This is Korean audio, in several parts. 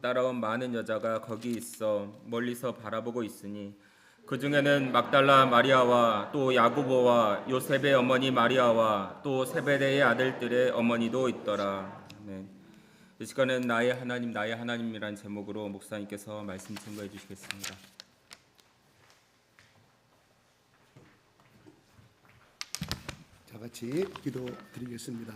따라온 많은 여자가 거기 있어 멀리서 바라보고 있으니 그 중에는 막달라 마리아와 또 야고보와 요셉의 어머니 마리아와 또 세베대의 아들들의 어머니도 있더라. 네. 이 시간은 나의 하나님 나의 하나님이란 제목으로 목사님께서 말씀 증거해 주시겠습니다. 다 같이 기도 드리겠습니다.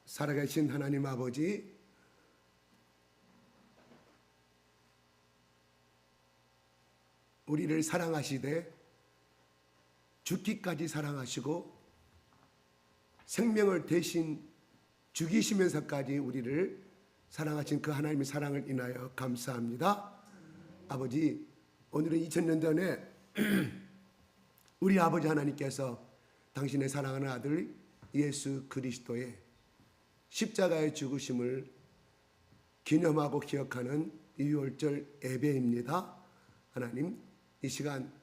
살아계신 하나님 아버지, 우리를 사랑하시되 죽기까지 사랑하시고 생명을 대신 죽이시면서까지 우리를 사랑하신 그 하나님의 사랑을 인하여 감사합니다. 아버지, 오늘은 2000년 전에 우리 아버지 하나님께서 당신의 사랑하는 아들 예수 그리스도의 십자가의 죽으심을 기념하고 기억하는 유월절 예배입니다. 하나님, 이 시간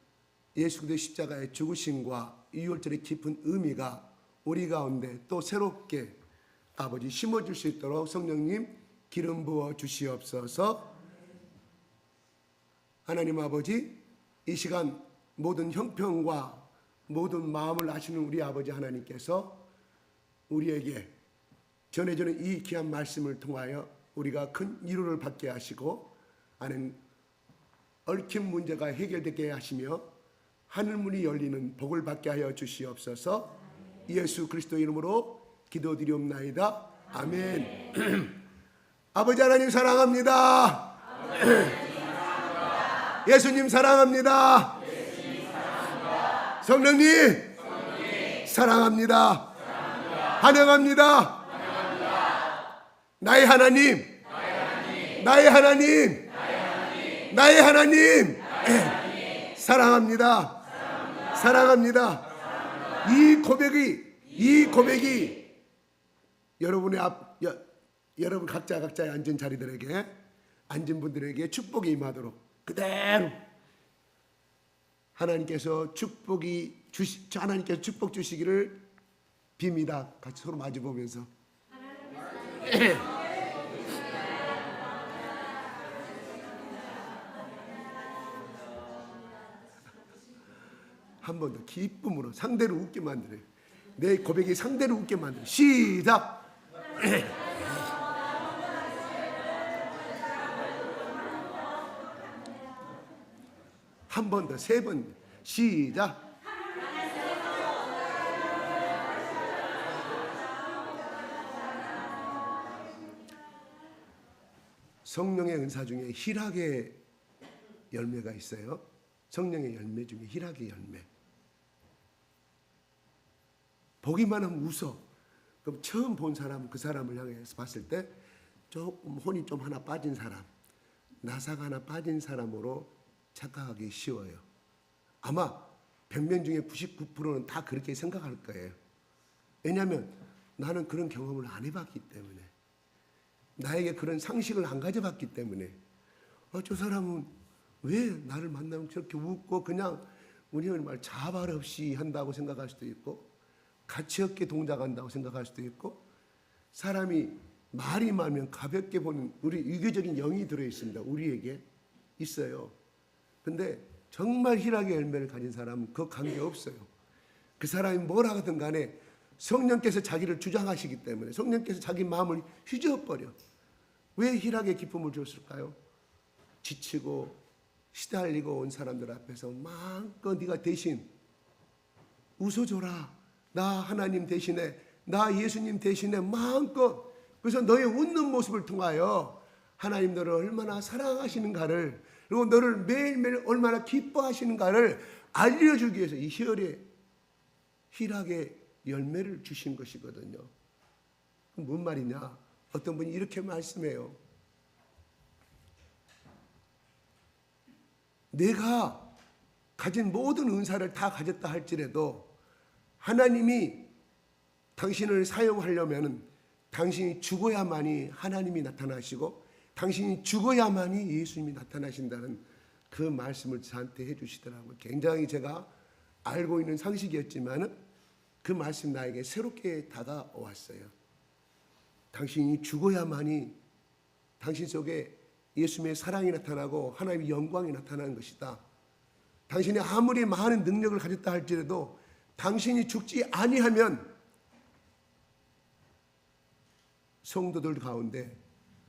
예수 그리스도의 십자가의 죽으심과 유월절의 깊은 의미가 우리 가운데 또 새롭게 아버지 심어줄 수 있도록 성령님 기름 부어 주시옵소서. 하나님 아버지, 이 시간 모든 형편과 모든 마음을 아시는 우리 아버지 하나님께서 우리에게 전해주는 이 귀한 말씀을 통하여 우리가 큰 위로를 받게 하시고 하는 얽힌 문제가 해결되게 하시며 하늘문이 열리는 복을 받게 하여 주시옵소서. 예수 그리스도 이름으로 기도드리옵나이다. 아멘. 아버지 하나님 사랑합니다. 예수님 사랑합니다. 성령님 사랑합니다. 환영합니다. 나의 하나님, 나의 하나님, 나의 하나님, 사랑합니다. 사랑합니다. 이 고백이 여러분 각자의 앉은 자리들에게, 앉은 분들에게 축복이 임하도록 그대로 하나님께서 축복 주시기를 빕니다. 같이 서로 마주 보면서. 한 번 더 기쁨으로 상대를 웃게 만드려. 내 고백이 상대를 웃게 만들어. 시작. 한 번 더, 세 번. 시작. 성령의 은사 중에 희락의 열매가 있어요. 성령의 열매 중에 희락의 열매. 보기만 하면 웃어. 그럼 처음 본 사람은 그 사람을 향해서 봤을 때 조금 혼이 좀 하나 빠진 사람, 나사가 하나 빠진 사람으로 착각하기 쉬워요. 아마 100명 중에 99%는 다 그렇게 생각할 거예요. 왜냐하면 나는 그런 경험을 안 해봤기 때문에, 나에게 그런 상식을 안 가져봤기 때문에, 저 사람은 왜 나를 만나면 저렇게 웃고 그냥 우리는 말 자발 없이 한다고 생각할 수도 있고, 가치 없게 동작한다고 생각할 수도 있고, 사람이 말이 많으면 가볍게 보는 우리 유교적인 영이 들어있습니다. 우리에게 있어요. 근데 정말 희락의 열매를 가진 사람은 그 관계 없어요. 그 사람이 뭘 하든 간에 성령께서 자기를 주장하시기 때문에, 성령께서 자기 마음을 휘저어버려. 왜 희락의 기쁨을 줬을까요? 지치고 시달리고 온 사람들 앞에서 마음껏 네가 대신 웃어줘라. 나 하나님 대신에, 나 예수님 대신에 마음껏. 그래서 너의 웃는 모습을 통하여 하나님 너를 얼마나 사랑하시는가를, 그리고 너를 매일매일 얼마나 기뻐하시는가를 알려주기 위해서 이 희락의 열매를 주신 것이거든요. 뭔 말이냐? 어떤 분이 이렇게 말씀해요. 내가 가진 모든 은사를 다 가졌다 할지라도 하나님이 당신을 사용하려면 당신이 죽어야만이 하나님이 나타나시고 당신이 죽어야만이 예수님이 나타나신다는 그 말씀을 저한테 해주시더라고요. 굉장히 제가 알고 있는 상식이었지만 그 말씀 나에게 새롭게 다가왔어요. 당신이 죽어야만이 당신 속에 예수님의 사랑이 나타나고 하나님의 영광이 나타나는 것이다. 당신이 아무리 많은 능력을 가졌다 할지라도 당신이 죽지 아니하면 성도들 가운데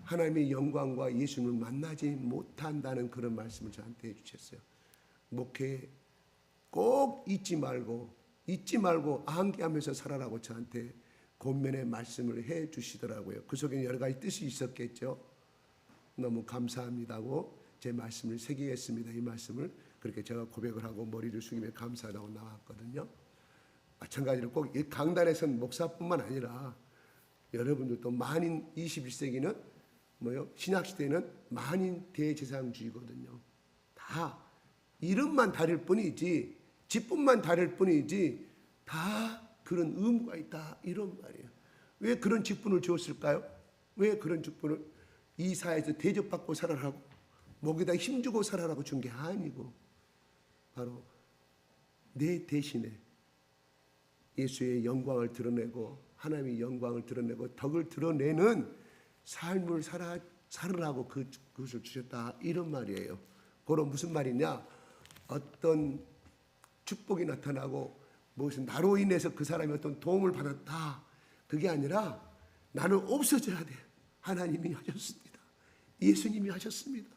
하나님의 영광과 예수님을 만나지 못한다는 그런 말씀을 저한테 해주셨어요. 목회 꼭 잊지 말고 암기하면서 살아라고 저한테 권면의 말씀을 해주시더라고요. 그 속에 여러 가지 뜻이 있었겠죠. 너무 감사합니다고 제 말씀을 새기겠습니다. 이 말씀을 그렇게 제가 고백을 하고 머리를 숙이며 감사하다고 나왔거든요. 마찬가지로 꼭 이 강단에선 목사뿐만 아니라 여러분들도 만인 21세기는 신약시대는 만인 대제사장주의거든요. 다 이름만 다를 뿐이지 직분만 다를 뿐이지 다 그런 의무가 있다 이런 말이에요. 왜 그런 직분을 주었을까요? 왜 그런 직분을 이 사회에서 대접받고 살아라고 목에다 힘주고 살아라고 준 게 아니고 바로 내 대신에 예수의 영광을 드러내고 하나님의 영광을 드러내고 덕을 드러내는 삶을 살으라고 그것을 주셨다 이런 말이에요. 그럼 무슨 말이냐? 어떤 축복이 나타나고 무슨 나로 인해서 그 사람이 어떤 도움을 받았다 그게 아니라 나는 없어져야 돼. 하나님이 하셨습니다. 예수님이 하셨습니다.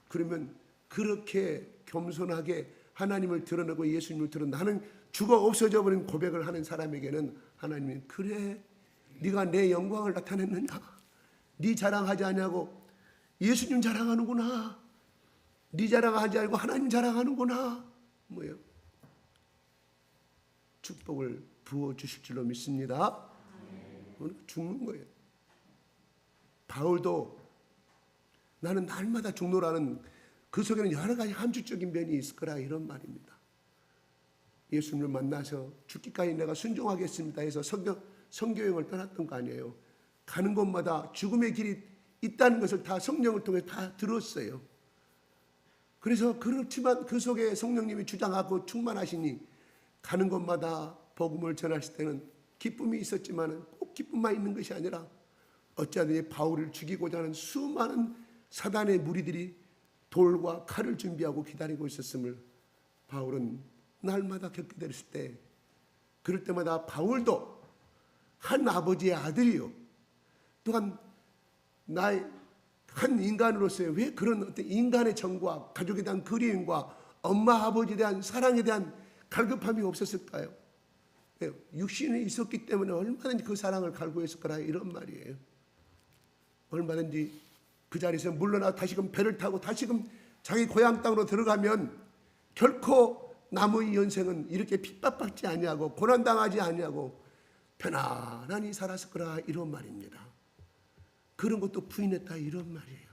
그러면 그렇게 겸손하게 하나님을 드러내고 예수님을 드러내고 나는 죽어 없어져 버린 고백을 하는 사람에게는 하나님이 그래 네가 내 영광을 나타냈느냐, 네 자랑하지 않냐고 예수님 자랑하는구나, 네 자랑하지 않고 하나님 자랑하는구나, 뭐예요? 축복을 부어주실 줄로 믿습니다. 죽는 거예요. 바울도 나는 날마다 죽노라는 그 속에는 여러 가지 함축적인 면이 있을 거라 이런 말입니다. 예수님을 만나서 죽기까지 내가 순종하겠습니다 해서 선교여행을 떠났던 거 아니에요. 가는 곳마다 죽음의 길이 있다는 것을 다 성령을 통해 다 들었어요. 그래서 그렇지만 그 속에 성령님이 주장하고 충만하시니 가는 곳마다 복음을 전하실 때는 기쁨이 있었지만 꼭 기쁨만 있는 것이 아니라 어찌하든지 바울을 죽이고자 하는 수많은 사단의 무리들이 돌과 칼을 준비하고 기다리고 있었음을 바울은 날마다 겪게 됐을 때, 그럴 때마다 바울도 한 아버지의 아들이요, 또한 나의 한 인간으로서의 왜 그런 어떤 인간의 정과 가족에 대한 그리움과 엄마 아버지에 대한 사랑에 대한 갈급함이 없었을까요? 육신이 있었기 때문에 얼마든지 그 사랑을 갈구했을 거라 이런 말이에요. 얼마든지 그 자리에서 물러나 다시금 배를 타고 다시금 자기 고향 땅으로 들어가면 결코 남의 연생은 이렇게 핍박받지 아니하고 고난당하지 아니하고 편안하니 살았을 거라 이런 말입니다. 그런 것도 부인했다 이런 말이에요.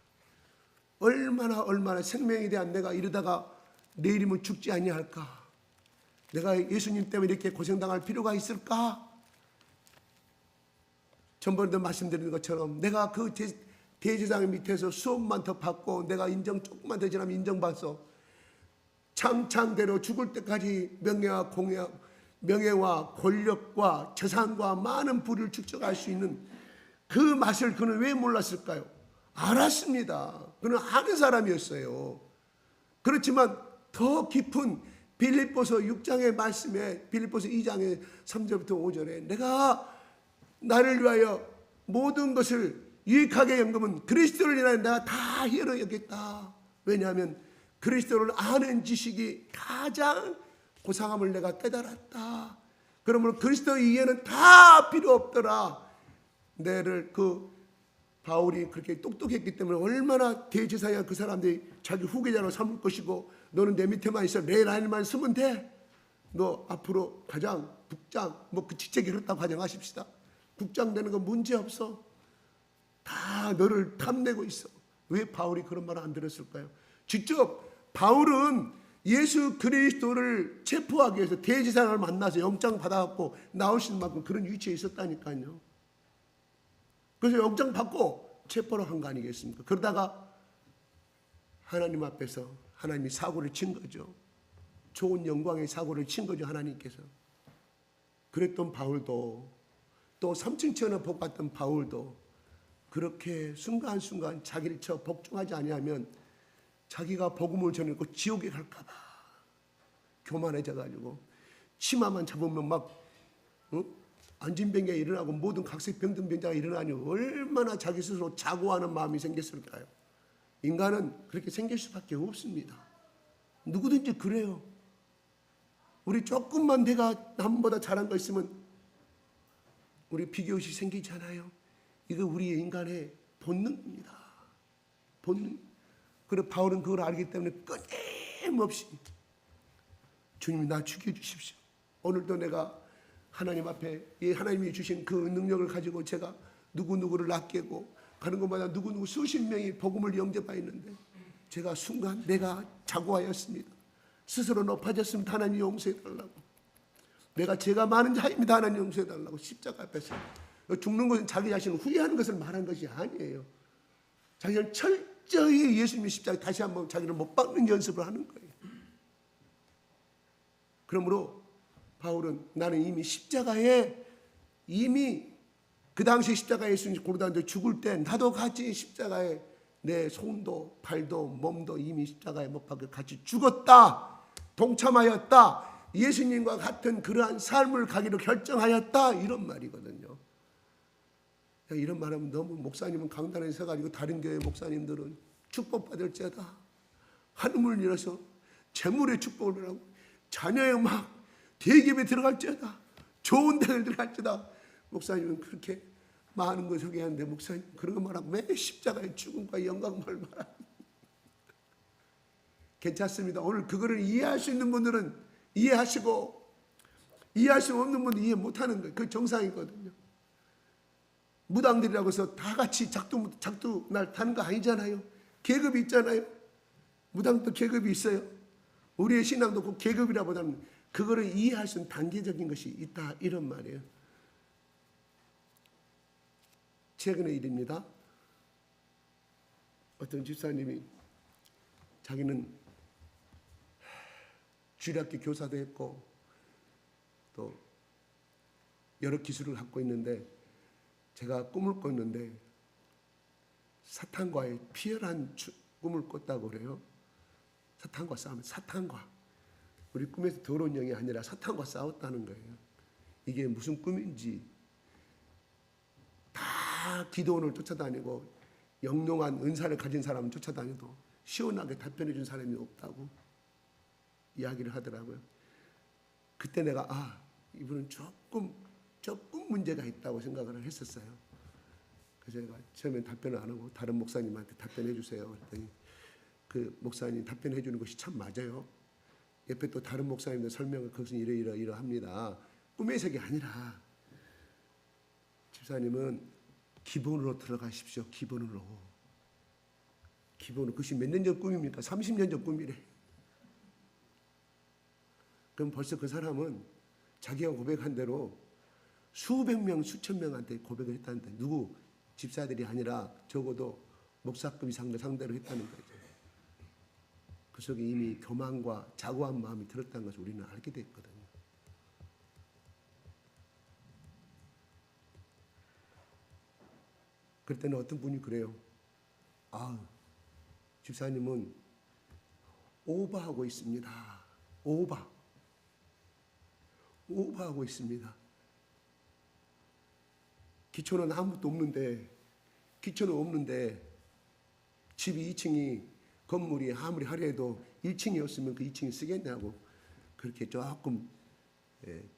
얼마나 생명에 대한 내가 이러다가 내일이면 죽지 아니할까, 내가 예수님 때문에 이렇게 고생당할 필요가 있을까? 전번에도 말씀드린 것처럼 내가 그 대제사장 밑에서 수업만 더 받고 내가 인정 조금만 더 지나면 인정받아서 창창대로 죽을 때까지 명예와 권력과 재산과 많은 부를 축적할 수 있는 그 맛을 그는 왜 몰랐을까요? 알았습니다. 그는 아는 사람이었어요. 그렇지만 더 깊은 빌립보서 6장의 말씀에, 빌립보서 2장의 3절부터 5절에 내가 나를 위하여 모든 것을 유익하게 연금은 그리스도를 인하여 내가 다 희열을 여겼다. 왜냐하면 그리스도를 아는 지식이 가장 고상함을 내가 깨달았다. 그러므로 그리스도 이해는 다 필요 없더라. 내를 바울이 그렇게 똑똑했기 때문에 얼마나 대제사장 그 사람들이 자기 후계자로 삼을 것이고 너는 내 밑에만 있어 내 라인만 쓰면 돼. 너 앞으로 가장 국장 그 직책이 그렇다고 가정하십시다. 국장 되는 건 문제 없어. 다 너를 탐내고 있어. 왜 바울이 그런 말을 안 들었을까요? 직접 바울은 예수 그리스도를 체포하기 위해서 대제사장을 만나서 영장 받아갖고 나올 수 있는 만큼 그런 위치에 있었다니까요. 그래서 영장 받고 체포를 한 거 아니겠습니까? 그러다가 하나님 앞에서 하나님이 사고를 친 거죠. 좋은 영광의 사고를 친 거죠, 하나님께서. 그랬던 바울도, 또 3층 천을 복 받던 바울도 그렇게 순간순간 자기를 복종하지 아니하면 자기가 복음을 전하고 지옥에 갈까 봐 교만해져 가지고 치마만 잡으면 막 안진병이 일어나고 모든 각색 병든 병자가 일어나니 얼마나 자기 스스로 자고하는 마음이 생겼을까요? 인간은 그렇게 생길 수밖에 없습니다. 누구든지 그래요. 우리 조금만 내가 남보다 잘한 거 있으면 우리 비교의식 생기잖아요. 이거 우리의 인간의 본능입니다. 본능. 그래 바울은 그걸 알기 때문에 끊임없이 주님 나 죽여주십시오. 오늘도 내가 하나님 앞에 이 하나님이 주신 그 능력을 가지고 제가 누구누구를 낚게고 가는 곳마다 누구누구 수십 명이 복음을 영접하였는데 제가 순간 내가 자고하였습니다. 스스로 높아졌습니다. 하나님 용서해달라고. 내가 죄가 많은 자입니다. 하나님 용서해달라고. 십자가 앞에서 죽는 것은 자기 자신을 후회하는 것을 말한 것이 아니에요. 자기는 철저히 예수님의 십자가에 다시 한번 자기를 못 박는 연습을 하는 거예요. 그러므로 바울은 나는 이미 십자가에 이미 그 당시 십자가에 예수님 고르다는데 죽을 때 나도 같이 십자가에 내 손도 발도 몸도 이미 십자가에 못 박혀 같이 죽었다. 동참하였다. 예수님과 같은 그러한 삶을 가기로 결정하였다. 이런 말이거든요. 이런 말하면 너무 목사님은 강단에 서가지고 다른 교회 목사님들은 축복받을지어다. 하늘을 열어서 재물의 축복을 하고 자녀의 막 대기업에 들어갈지어다. 좋은 데를 들어갈지어다. 목사님은 그렇게 많은 걸 소개하는데 목사님 그런 거 말하고 왜 십자가의 죽음과 영광을 말합니까? 괜찮습니다. 오늘 그거를 이해할 수 있는 분들은 이해하시고 이해할 수 없는 분들은 이해 못하는 거예요. 그 정상이거든요. 무당들이라고 해서 다 같이 작두 날 타는 거 아니잖아요. 계급이 있잖아요. 무당도 계급이 있어요. 우리의 신앙도 그 계급이라보다는 그거를 이해할 수 있는 단계적인 것이 있다 이런 말이에요. 최근의 일입니다. 어떤 집사님이 자기는 주일학교 교사도 했고 또 여러 기술을 갖고 있는데 제가 꿈을 꿨는데 사탄과의 피열한 꿈을 꿨다고 그래요. 사탄과 싸우면 사탄과 우리 꿈에서 더러운 영이 아니라 사탄과 싸웠다는 거예요. 이게 무슨 꿈인지 다 기도원을 쫓아다니고 영롱한 은사를 가진 사람은 쫓아다녀도 시원하게 답변해 준 사람이 없다고 이야기를 하더라고요. 그때 내가 이분은 조금 문제가 있다고 생각을 했었어요. 그래서 제가 처음엔 답변을 안 하고 다른 목사님한테 답변해 주세요. 그랬더니 그 목사님 답변해 주는 것이 참 맞아요. 옆에 또 다른 목사님들 설명을 그것은 이러합니다. 꿈의 세계 아니라 집사님은 기본으로 들어가십시오. 기본으로. 그것이 몇 년 전 꿈입니까? 30년 전 꿈이래. 그럼 벌써 그 사람은 자기가 고백한 대로 수백 명, 수천 명한테 고백을 했다는데 누구? 집사들이 아니라 적어도 목사급 이상을 상대로 했다는 거죠. 그 속에 이미 교만과 자고한 마음이 들었다는 것을 우리는 알게 됐거든요. 그럴 때는 어떤 분이 그래요. 집사님은 오버하고 있습니다. 오버하고 있습니다. 기초는 아무것도 없는데 집이 2층이 건물이 아무리 하려도 1층이었으면 그 2층이 쓰겠냐고 그렇게 조금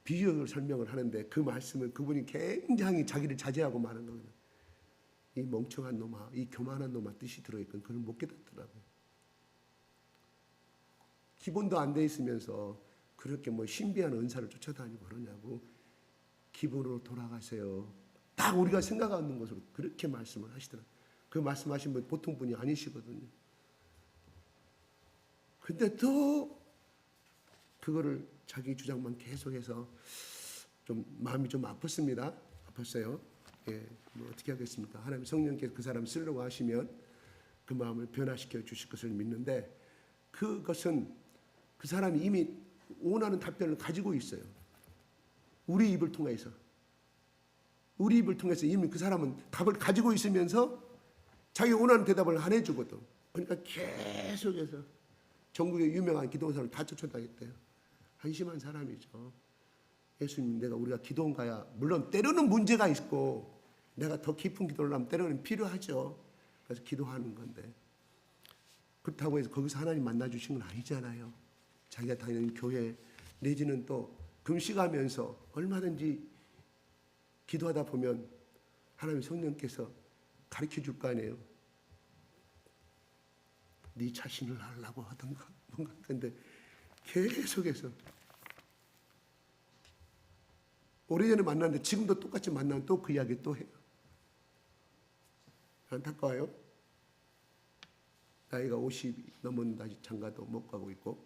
비유를 설명을 하는데 그 말씀을 그분이 굉장히 자기를 자제하고 말한 거거든요. 이 멍청한 놈아, 이 교만한 놈아 뜻이 들어있건 그걸 못 깨닫더라고요. 기본도 안 돼 있으면서 그렇게 신비한 은사를 쫓아다니고 그러냐고. 기본으로 돌아가세요. 딱 우리가 생각하는 것으로 그렇게 말씀을 하시더라고요. 그 말씀하신 분 보통 분이 아니시거든요. 근데 또 그거를 자기 주장만 계속해서 좀 마음이 좀 아팠습니다. 아팠어요. 뭐 어떻게 하겠습니까? 하나님 성령께서 그 사람 쓰려고 하시면 그 마음을 변화시켜 주실 것을 믿는데, 그것은 그 사람이 이미 원하는 답변을 가지고 있어요. 우리 입을 통해서 이미 그 사람은 답을 가지고 있으면서 자기 원하는 대답을 안 해주거든. 그러니까 계속해서 전국의 유명한 기도원사를 다 쫓아다녔대요. 한심한 사람이죠. 예수님, 우리가 기도원 가야, 물론 때로는 문제가 있고 내가 더 깊은 기도를 하면 때로는 필요하죠. 그래서 기도하는 건데, 그렇다고 해서 거기서 하나님 만나주신 건 아니잖아요. 자기가 다니는 교회 내지는 또 금식하면서 얼마든지 기도하다 보면 하나님 성령께서 가르쳐 줄 거 아니에요. 네 자신을 알라고 하던가 뭔가. 근데 계속해서 오래전에 만났는데 지금도 똑같이 만나면 또 그 이야기 또 해요. 안타까워요. 나이가 50이 넘었는데 아직 장가도 못 가고 있고,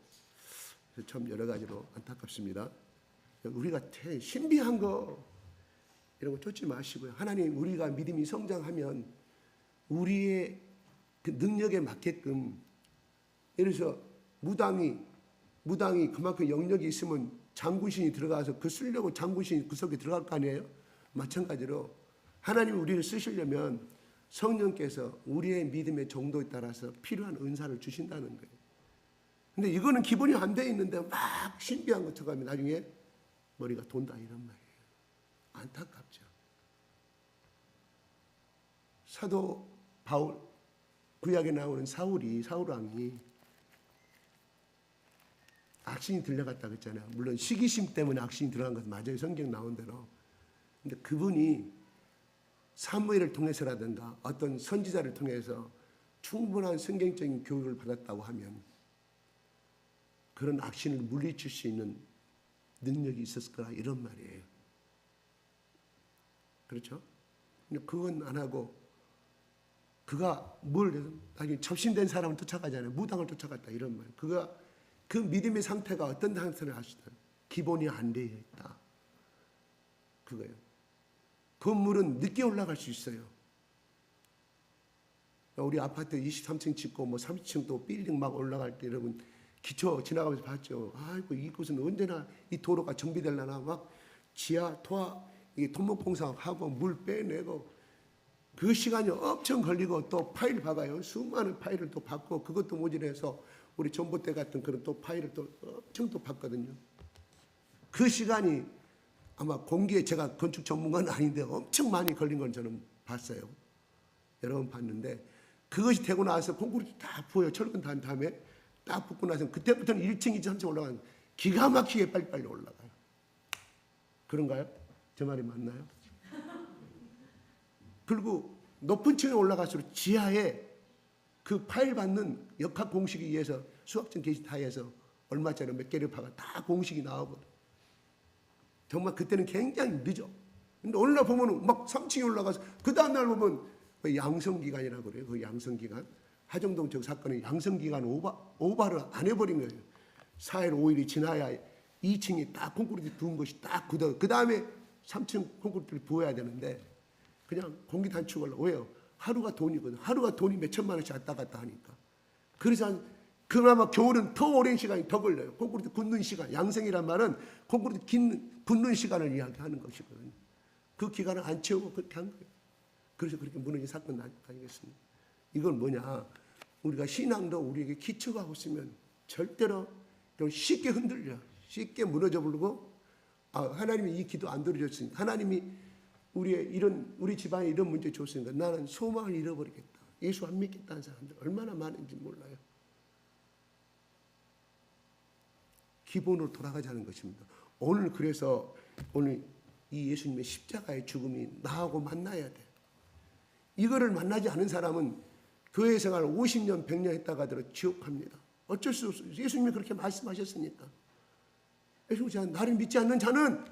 그래서 참 여러 가지로 안타깝습니다. 우리가 신비한 거 이런 거 쫓지 마시고요. 하나님, 우리가 믿음이 성장하면 우리의 그 능력에 맞게끔, 예를 들어서 무당이 그만큼 영역이 있으면 장구신이 들어가서 그 쓰려고 장구신이 그 속에 들어갈 거 아니에요? 마찬가지로 하나님이 우리를 쓰시려면 성령께서 우리의 믿음의 정도에 따라서 필요한 은사를 주신다는 거예요. 근데 이거는 기본이 안 돼 있는데 막 신비한 것처럼 하면 나중에 머리가 돈다, 이런 말이에요. 안타깝죠. 사도 바울, 구약에 나오는 사울 왕이 악신이 들려갔다 그랬잖아요. 물론 시기심 때문에 악신이 들어간 것은 맞아요. 성경 나온 대로. 근데 그분이 사무엘을 통해서라든가 어떤 선지자를 통해서 충분한 성경적인 교육을 받았다고 하면 그런 악신을 물리칠 수 있는 능력이 있었을 거라, 이런 말이에요. 그렇죠? 근데 그건 안 하고 그가 나중에 접신된 사람을 쫓아가잖아요. 무당을 쫓아갔다, 이런 말. 그가 그 믿음의 상태가 어떤 상태를 아시다. 기본이 안 되어 있다. 그거예요. 건물은 늦게 올라갈 수 있어요. 우리 아파트 23층 짓고 뭐 30층 또 빌딩 막 올라갈 때 여러분 기초 지나가면서 봤죠. 아이고, 이곳은 언제나 이 도로가 정비되려나, 막 지하 토화 이게 토목공사하고 물 빼내고 그 시간이 엄청 걸리고, 또 파일 박아요. 수많은 파일을 또 받고, 그것도 모자라서 우리 전봇대 같은 그런 또 파일을 또 엄청 또 받거든요. 그 시간이 아마 공기에, 제가 건축 전문가는 아닌데 엄청 많이 걸린 건 저는 봤어요. 여러 번 봤는데, 그것이 되고 나서 콘크리트 다 부어요. 철근 단 다음에 딱 붙고 나서 그때부터는 1층, 2층, 3층 올라가는, 기가 막히게 빨리빨리 올라가요. 그런가요? 제 말이 맞나요? 그리고 높은 층에 올라갈수록 지하에 그 파일 받는 역학 공식에 의해서 수학적 계시 다 해서 얼마짜리 몇 개를 파가 다 공식이 나오거든. 정말 그때는 굉장히 늦어. 근데 어느 날 보면 막 3층에 올라가서 그 다음날 보면 양성기간이라고 그래요. 그 양성기간. 하정동 저 사건은 양성기간 오바를 안 해버린 거예요. 4일, 5일이 지나야 2층이 딱 콘크리트 부은 것이 딱 굳어. 그 다음에 3층 콘크리트를 부어야 되는데 그냥 공기 단축을. 왜요? 하루가 돈이거든. 하루가 돈이 몇 천만 원씩 왔다 갔다 하니까. 그래서 그나마 겨울은 더 오랜 시간이 더 걸려요. 콘크리트 굳는 시간. 양성이란 말은 콘크리트 굳는 시간을 이야기하는 것이거든요. 그 기간을 안 채우고 그렇게 한 거예요. 그래서 그렇게 무너진 사건 아니겠습니까? 이건 뭐냐? 우리가 신앙도 우리에게 기초가 없으면 절대로 좀 쉽게 흔들려. 쉽게 무너져 버리고, 하나님이 이 기도 안 들어줬으니까, 하나님이 우리 집안에 이런 문제 줬으니까 나는 소망을 잃어버리겠다. 예수 안 믿겠다는 사람들 얼마나 많은지 몰라요. 기본으로 돌아가자는 것입니다. 그래서 오늘 이 예수님의 십자가의 죽음이 나하고 만나야 돼. 이거를 만나지 않은 사람은 교회 생활 50년, 100년 했다가 하더라도 지옥 갑니다. 어쩔 수 없어요. 예수님이 그렇게 말씀하셨으니까. 예수님이 나를 믿지 않는 자는,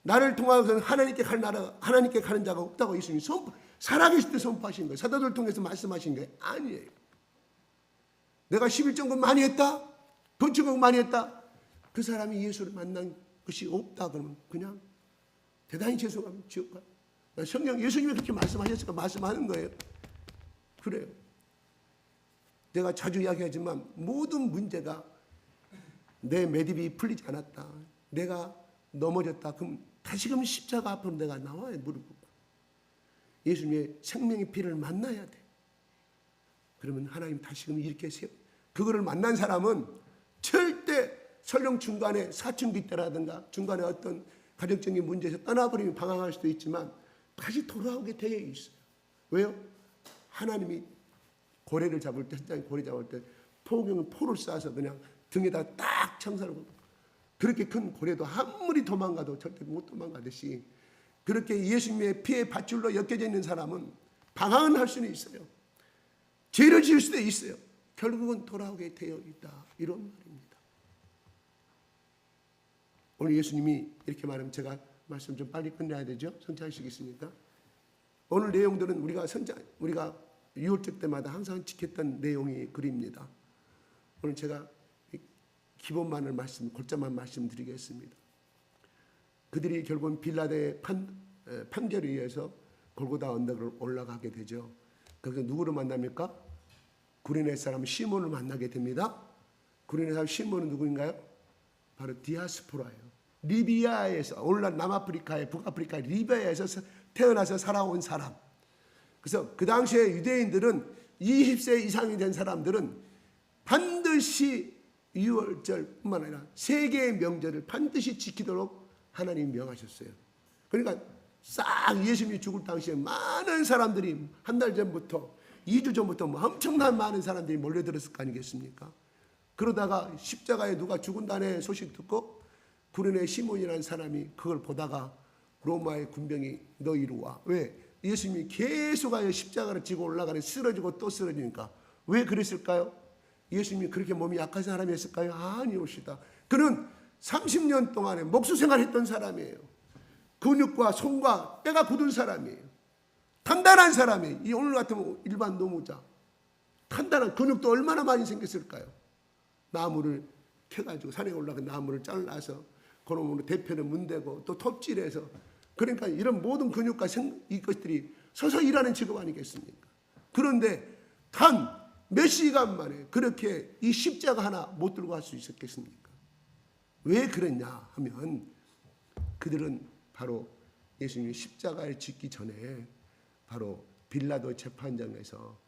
나를 통하여서 하나님께 가는 자가 없다고 예수님이 살아계실 때 선포하신 거예요. 사도들 통해서 말씀하신 게 아니에요. 내가 11정금 많이 했다? 돈주금 많이 했다? 그 사람이 예수를 만난 것이 없다 그러면 그냥 대단히 죄송합니다. 지옥 가요. 성경 예수님이 그렇게 말씀하셨으니까 말씀하는 거예요. 그래요. 내가 자주 이야기하지만 모든 문제가 내 매듭이 풀리지 않았다, 내가 넘어졌다, 그럼 다시금 십자가 앞으로 내가 나와야 무릎 꿇고 예수님의 생명의 피를 만나야 돼. 그러면 하나님 다시금 이렇게 세워. 그거를 만난 사람은 절대 설령 중간에 사춘기 때라든가 중간에 어떤 가정적인 문제에서 떠나버리면 방황할 수도 있지만 다시 돌아오게 되어 있어요. 왜요? 하나님이 고래를 잡을 때, 현장에 고래 잡을 때 포경은 포를 쏴서 그냥 등에다 딱 창살을, 그렇게 큰 고래도 아무리 도망가도 절대 못 도망가듯이 그렇게 예수님의 피의 밧줄로 엮여져 있는 사람은 방황은 할 수는 있어요. 죄를 지을 수도 있어요. 결국은 돌아오게 되어 있다, 이런 말입니다. 오늘 예수님이 이렇게 말하면 제가 말씀 좀 빨리 끝내야 되죠. 선창식 있으니까. 오늘 내용들은 우리가 유월절 때마다 항상 지켰던 내용이 그립니다. 오늘 제가 기본만을 골자만 말씀드리겠습니다. 그들이 결국은 빌라도의 판결에 의해서 골고다 언덕을 올라가게 되죠. 거기서 누구를 만납니까? 구레네 사람 시몬을 만나게 됩니다. 구레네 사람 시몬은 누구인가요? 바로 디아스포라예요. 리비아에서, 오늘날 남아프리카의 북아프리카 리비아에서 태어나서 살아온 사람. 그래서 그 당시에 유대인들은 20세 이상이 된 사람들은 반드시 유월절뿐만 아니라 세 개의 명절을 반드시 지키도록 하나님 명하셨어요. 그러니까 싹 예수님이 죽을 당시에 많은 사람들이 한 달 전부터 2주 전부터 엄청난 많은 사람들이 몰려들었을 거 아니겠습니까? 그러다가 십자가에 누가 죽은다는 소식 듣고 구레네 시몬이라는 사람이 그걸 보다가 로마의 군병이 너 이리 와. 왜? 예수님이 계속하여 십자가를 지고 올라가는, 쓰러지고 또 쓰러지니까. 왜 그랬을까요? 예수님이 그렇게 몸이 약한 사람이었을까요? 아니옵시다. 그는 30년 동안에 목수생활했던 사람이에요. 근육과 손과 뼈가 굳은 사람이에요. 단단한 사람이에요. 이 오늘 같으면 일반 노무자. 단단한 근육도 얼마나 많이 생겼을까요? 나무를 캐가지고 산에 올라가 나무를 잘라서 그놈으로 대표는 문대고 또 톱질해서, 그러니까 이런 모든 근육과 이것들이 서서 일하는 직업 아니겠습니까? 그런데 단 몇 시간 만에 그렇게 이 십자가 하나 못 들고 갈 수 있었겠습니까? 왜 그랬냐 하면 그들은 바로 예수님이 십자가에 짓기 전에 바로 빌라도 재판장에서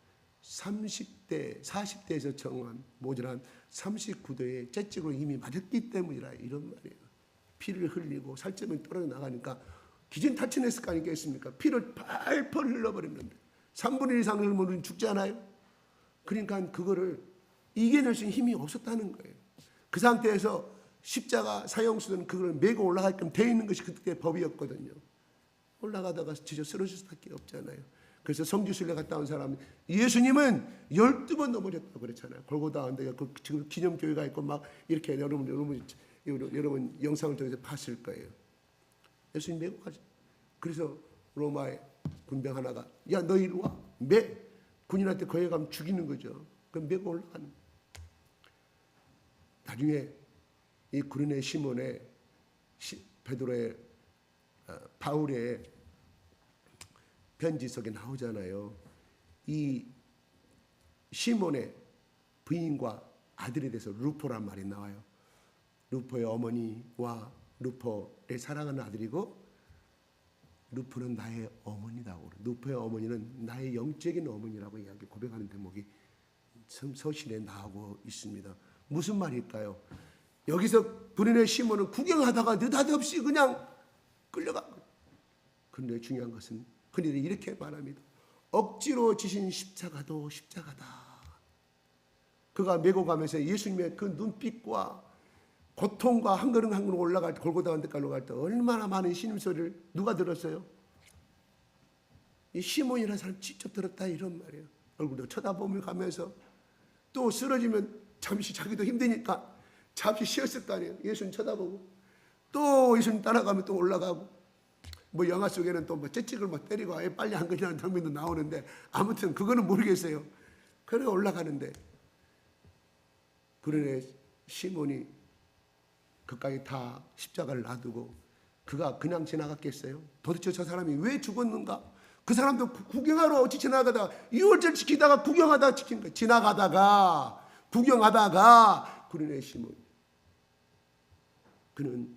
30대, 40대에서 정한 모자란 39도의 채찍으로 이미 맞았기 때문이라, 이런 말이에요. 피를 흘리고 살점이 떨어져 나가니까 기진탈진했을 거 아니겠습니까? 피를 팔팔 흘러버렸는데 3분의 1 이상 흘리면 죽지 않아요? 그러니까 그거를 이겨낼 수 있는 힘이 없었다는 거예요. 그 상태에서 십자가 사형수는 그걸 메고 올라가게끔 되어 있는 것이 그때 법이었거든요. 올라가다가 지쳐 쓰러질 수밖에 없잖아요. 그래서 성지순례 갔다 온 사람, 예수님은 12번 넘어졌다고 그랬잖아요. 골고다 언덕에 그 지금 기념교회가 있고 막 이렇게 여러분 영상을 통해서 봤을 거예요. 예수님 메고 가죠. 그래서 로마의 군병 하나가 야 너 이리 와. 군인한테 거기 가면 죽이는 거죠. 그럼 메고 올라가는 거예요. 나중에 이 구레네 시몬의 베드로의 바울의 편지 속에 나오잖아요. 이 시몬의 부인과 아들에 대해서 루포란 말이 나와요. 루포의 어머니와 루포의 사랑하는 아들이고 루포는 나의 어머니라고. 루포의 어머니는 나의 영적인 어머니라고 이야기 고백하는 대목이 서신에 나오고 있습니다. 무슨 말일까요? 여기서 구레네 시몬은 구경하다가 느닷없이 그냥 끌려가. 그런데 중요한 것은 그들이 이렇게 말합니다. 억지로 지신 십자가도 십자가다. 그가 메고 가면서 예수님의 그 눈빛과 고통과 한 걸음 한 걸음 올라갈 때, 골고다 언덕까지 올라갈 때 얼마나 많은 신음소리를 누가 들었어요? 이 시몬이라는 사람 직접 들었다, 이런 말이에요. 얼굴도 쳐다보며 가면서 또 쓰러지면 잠시 자기도 힘드니까 잠시 쉬었을 거 아니에요. 예수님 쳐다보고 또 예수님 따라가면 또 올라가고, 뭐 영화 속에는 또 뭐 채찍을 막 때리고 아예 빨리 한 것이라는 장면도 나오는데 아무튼 그거는 모르겠어요. 그래 올라가는데 그러네 시몬이 그까지 다 십자가를 놔두고 그가 그냥 지나갔겠어요? 도대체 저 사람이 왜 죽었는가? 그 사람도 구경하러 어찌 지나가다가 6월절 지키다가 구경하다가 지킨 거예요. 지나가다가 구경하다가 구린의 시몬, 그는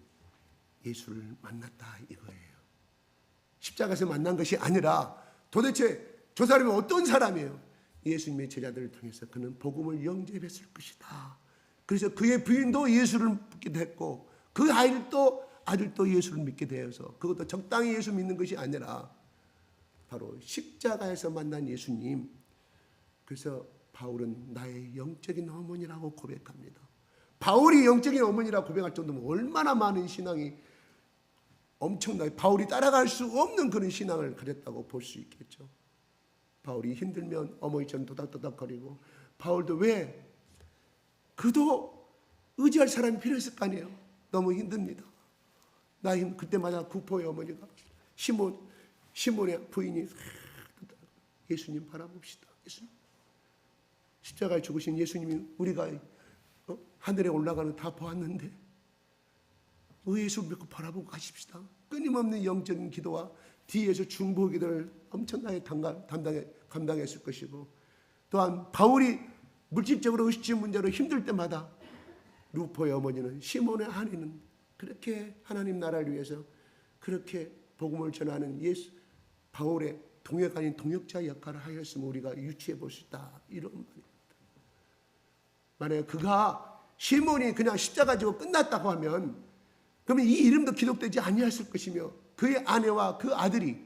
예수를 만났다 이거예요. 십자가에서 만난 것이 아니라 도대체 저 사람이 어떤 사람이에요? 예수님의 제자들을 통해서 그는 복음을 영접했을 것이다. 그래서 그의 부인도 예수를 믿게 됐고 그 아들도 예수를 믿게 되어서, 그것도 적당히 예수 믿는 것이 아니라 바로 십자가에서 만난 예수님. 그래서 바울은 나의 영적인 어머니라고 고백합니다. 바울이 영적인 어머니라고 고백할 정도면 얼마나 많은 신앙이 엄청나게, 바울이 따라갈 수 없는 그런 신앙을 가졌다고 볼 수 있겠죠. 바울이 힘들면 어머니처럼 도닥도닥거리고, 바울도 왜? 그도 의지할 사람이 필요했을 거 아니에요. 너무 힘듭니다. 그때마다 구포의 어머니가 시몬의 부인이 예수님 바라봅시다. 예수님. 십자가에 죽으신 예수님이 우리가 하늘에 올라가는 다 보았는데 예수 믿고 바라보고 가십시다. 끊임없는 영적인 기도와 뒤에서 중보 기도를 엄청나게 감당했을 것이고, 또한 바울이 물질적으로 의식주 문제로 힘들 때마다 루포의 어머니는, 시몬의 아내는 그렇게 하나님 나라를 위해서 그렇게 복음을 전하는 바울의 동역 아닌 동역자 역할을 하였으면 우리가 유추해 볼 수 있다. 이런 말입니다. 만약에 시몬이 그냥 십자가 지고 끝났다고 하면 그러면 이 이름도 기록되지 아니했을 것이며, 그의 아내와 그 아들이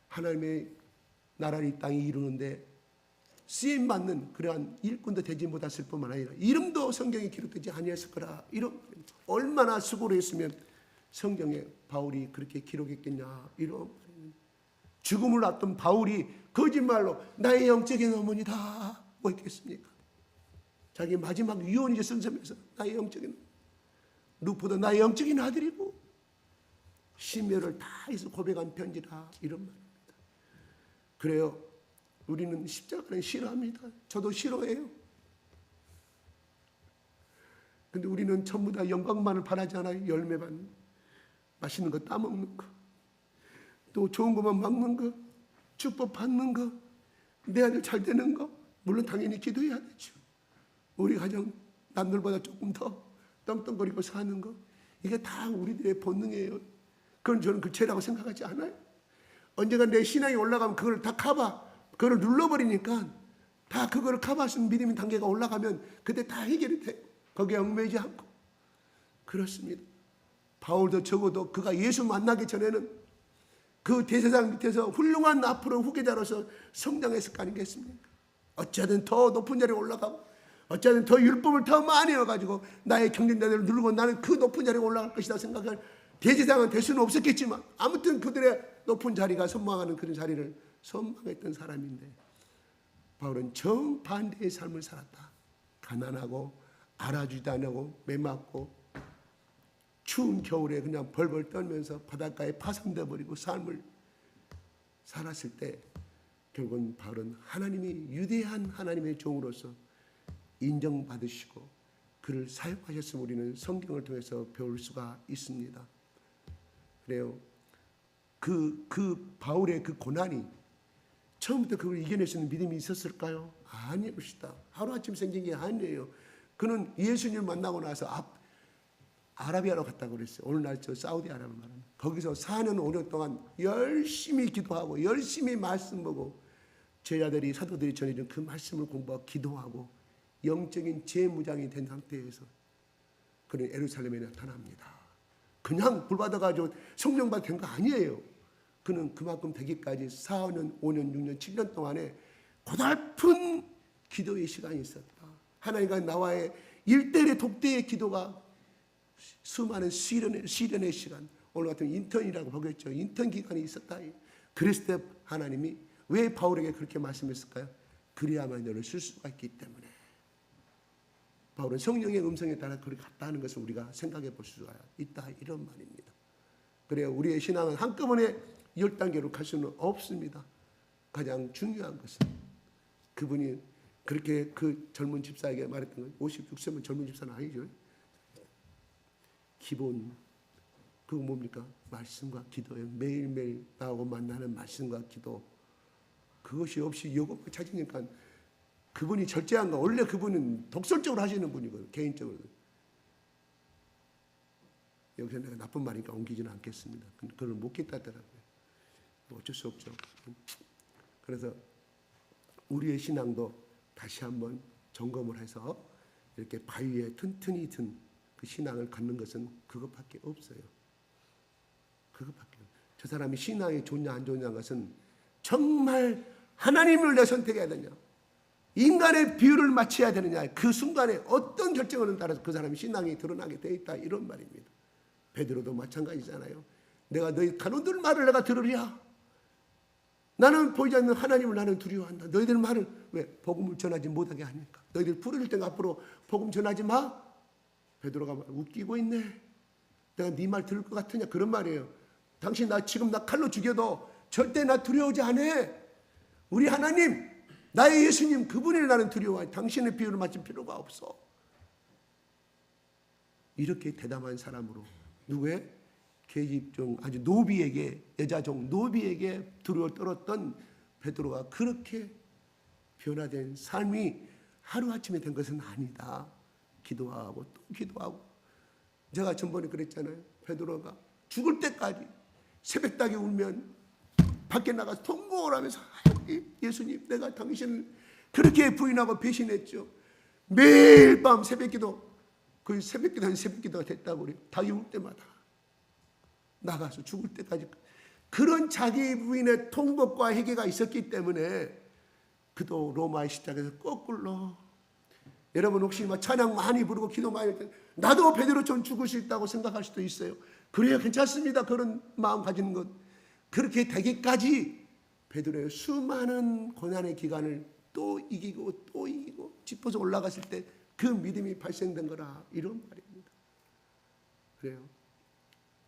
하나님의 나라를 이 땅에 이루는데 쓰임받는 그러한 일꾼도 되지 못했을 뿐만 아니라 이름도 성경에 기록되지 아니했을 거라. 이런 말입니다. 얼마나 수고를 했으면 성경에 바울이 그렇게 기록했겠냐. 이런 말입니다. 죽음을 앞둔 바울이 거짓말로 나의 영적인 어머니다 뭐 했겠습니까? 자기 마지막 유언이제 쓴섬에서 나의 영적인, 루포도 나의 영적인 아들이고 심혈을 다해서 고백한 편지라. 이런 말입니다. 그래요. 우리는 십자가는 싫어합니다. 저도 싫어해요. 근데 우리는 전부 다 영광만을 바라지 않아요. 열매 받는, 맛있는 거 따먹는 거, 또 좋은 것만 먹는 거, 축복 받는 거, 내 아들 잘 되는 거, 물론 당연히 기도해야 되죠. 우리 가정 남들보다 조금 더 떵떵거리고 사는 거, 이게 다 우리들의 본능이에요. 그건 저는 그 죄라고 생각하지 않아요. 언젠가 내 신앙이 올라가면 그걸 다 그걸 눌러버리니까 다 그걸 커버할 수 있는 믿음의 단계가 올라가면 그때 다 해결이 돼요. 거기에 얽매이지 않고. 그렇습니다. 바울도 적어도 그가 예수 만나기 전에는 그 대제사장 밑에서 훌륭한 앞으로 후계자로서 성장했을 거 아니겠습니까? 어찌하든 더 높은 자리에 올라가고, 어찌하든 더 율법을 더 많이 해가지고 나의 경쟁자들을 누르고 나는 그 높은 자리에 올라갈 것이다 생각할 대제사장은 될 수는 없었겠지만, 아무튼 그들의 높은 자리가 선망하는 그런 자리를 선망했던 사람인데, 바울은 정반대의 삶을 살았다. 가난하고 알아주지도 않고 매맞고 추운 겨울에 그냥 벌벌 떨면서 바닷가에 파손돼 버리고 삶을 살았을 때, 결국은 바울은 하나님이 위대한 하나님의 종으로서 인정받으시고 그를 사용하셨음을 우리는 성경을 통해서 배울 수가 있습니다. 그래요. 그 바울의 그 고난이 처음부터 그걸 이겨낼 수 있는 믿음이 있었을까요? 아니었다. 하루아침 생긴 게 아니에요. 그는 예수님을 만나고 나서 아라비아로 갔다고 그랬어요. 오늘날 저 사우디아라비아 말하는. 거기서 4년 5년 동안 열심히 기도하고 열심히 말씀 보고 제자들이 사도들이 전해준 그 말씀을 공부하고 기도하고 영적인 재무장이 된 상태에서 그는 예루살렘에 나타납니다. 그냥 불받아가지고 성령 받은 거 아니에요. 그는 그만큼 되기까지 4년, 5년, 6년, 7년 동안에 고달픈 기도의 시간이 있었다. 하나님과 나와의 일대의 독대의 기도가 수많은 시련의 시간, 오늘 같은 인턴이라고 보겠죠. 인턴 기간이 있었다. 그랬을 때 하나님이 왜 바울에게 그렇게 말씀했을까요? 그래야만 너를 쓸 수가 있기 때문에. 바울은 성령의 음성에 따라 그렇게 갔다는 것을 우리가 생각해 볼 수가 있다. 이런 말입니다. 그래요. 우리의 신앙은 한꺼번에 10단계로 갈 수는 없습니다. 가장 중요한 것은 그분이 그렇게 그 젊은 집사에게 말했던 건 56세면 젊은 집사는 아니죠. 기본 그거 뭡니까? 말씀과 기도예요. 매일매일 나하고 만나는 말씀과 기도. 그것이 없이 이것만 찾으니까 그분이 절제한 거. 원래 그분은 독설적으로 하시는 분이거든요. 개인적으로. 여기서 내가 나쁜 말이니까 옮기지는 않겠습니다. 그걸 못 깼다더라고요. 어쩔 수 없죠. 그래서 우리의 신앙도 다시 한번 점검을 해서 이렇게 바위에 튼튼히 든 그 신앙을 갖는 것은 그것밖에 없어요. 그것밖에 없어요. 저 사람이 신앙이 좋냐 안 좋냐는 것은 정말 하나님을 내 선택해야 되냐, 인간의 비율을 맞춰야 되느냐, 그 순간에 어떤 결정을 따라서 그 사람의 신앙이 드러나게 돼 있다, 이런 말입니다. 베드로도 마찬가지잖아요. 내가 너희 간원들 말을 내가 들으랴. 나는 보이지 않는 하나님을 나는 두려워한다. 너희들 말을 왜 복음을 전하지 못하게 하니까. 너희들 부르실 때가 앞으로 복음 전하지 마. 베드로가 웃기고 있네. 내가 네 말 들을 것 같으냐, 그런 말이에요. 당신 나 지금 나 칼로 죽여도 절대 나 두려워하지 않아. 우리 하나님, 나의 예수님, 그분을 나는 두려워해. 당신의 비유를 맞출 필요가 없어. 이렇게 대담한 사람으로, 누구의? 계집종 아주 노비에게, 여자종 노비에게 두려워 떨었던 베드로가 그렇게 변화된 삶이 하루아침에 된 것은 아니다. 기도하고 또 기도하고. 제가 전번에 그랬잖아요. 베드로가 죽을 때까지 새벽닭이 울면 밖에 나가서 통곡을 하면서, 예수님, 내가 당신을 그렇게 부인하고 배신했죠. 매일 밤 새벽기도, 거의 새벽기도 한 새벽기도가 됐다고 그래요. 닭이 울 때마다 나가서 죽을 때까지. 그런 자기 부인의 통곡과 회개가 있었기 때문에 그도 로마의 십자가에서 거꾸로. 여러분 혹시 찬양 많이 부르고 기도 많이 할 때 나도 베드로처럼 죽을 수 있다고 생각할 수도 있어요. 그래요, 괜찮습니다. 그런 마음 가지는 것. 그렇게 되기까지 베드로의 수많은 고난의 기간을 또 이기고 또 이기고 짚어서 올라갔을 때 그 믿음이 발생된 거라, 이런 말입니다. 그래요.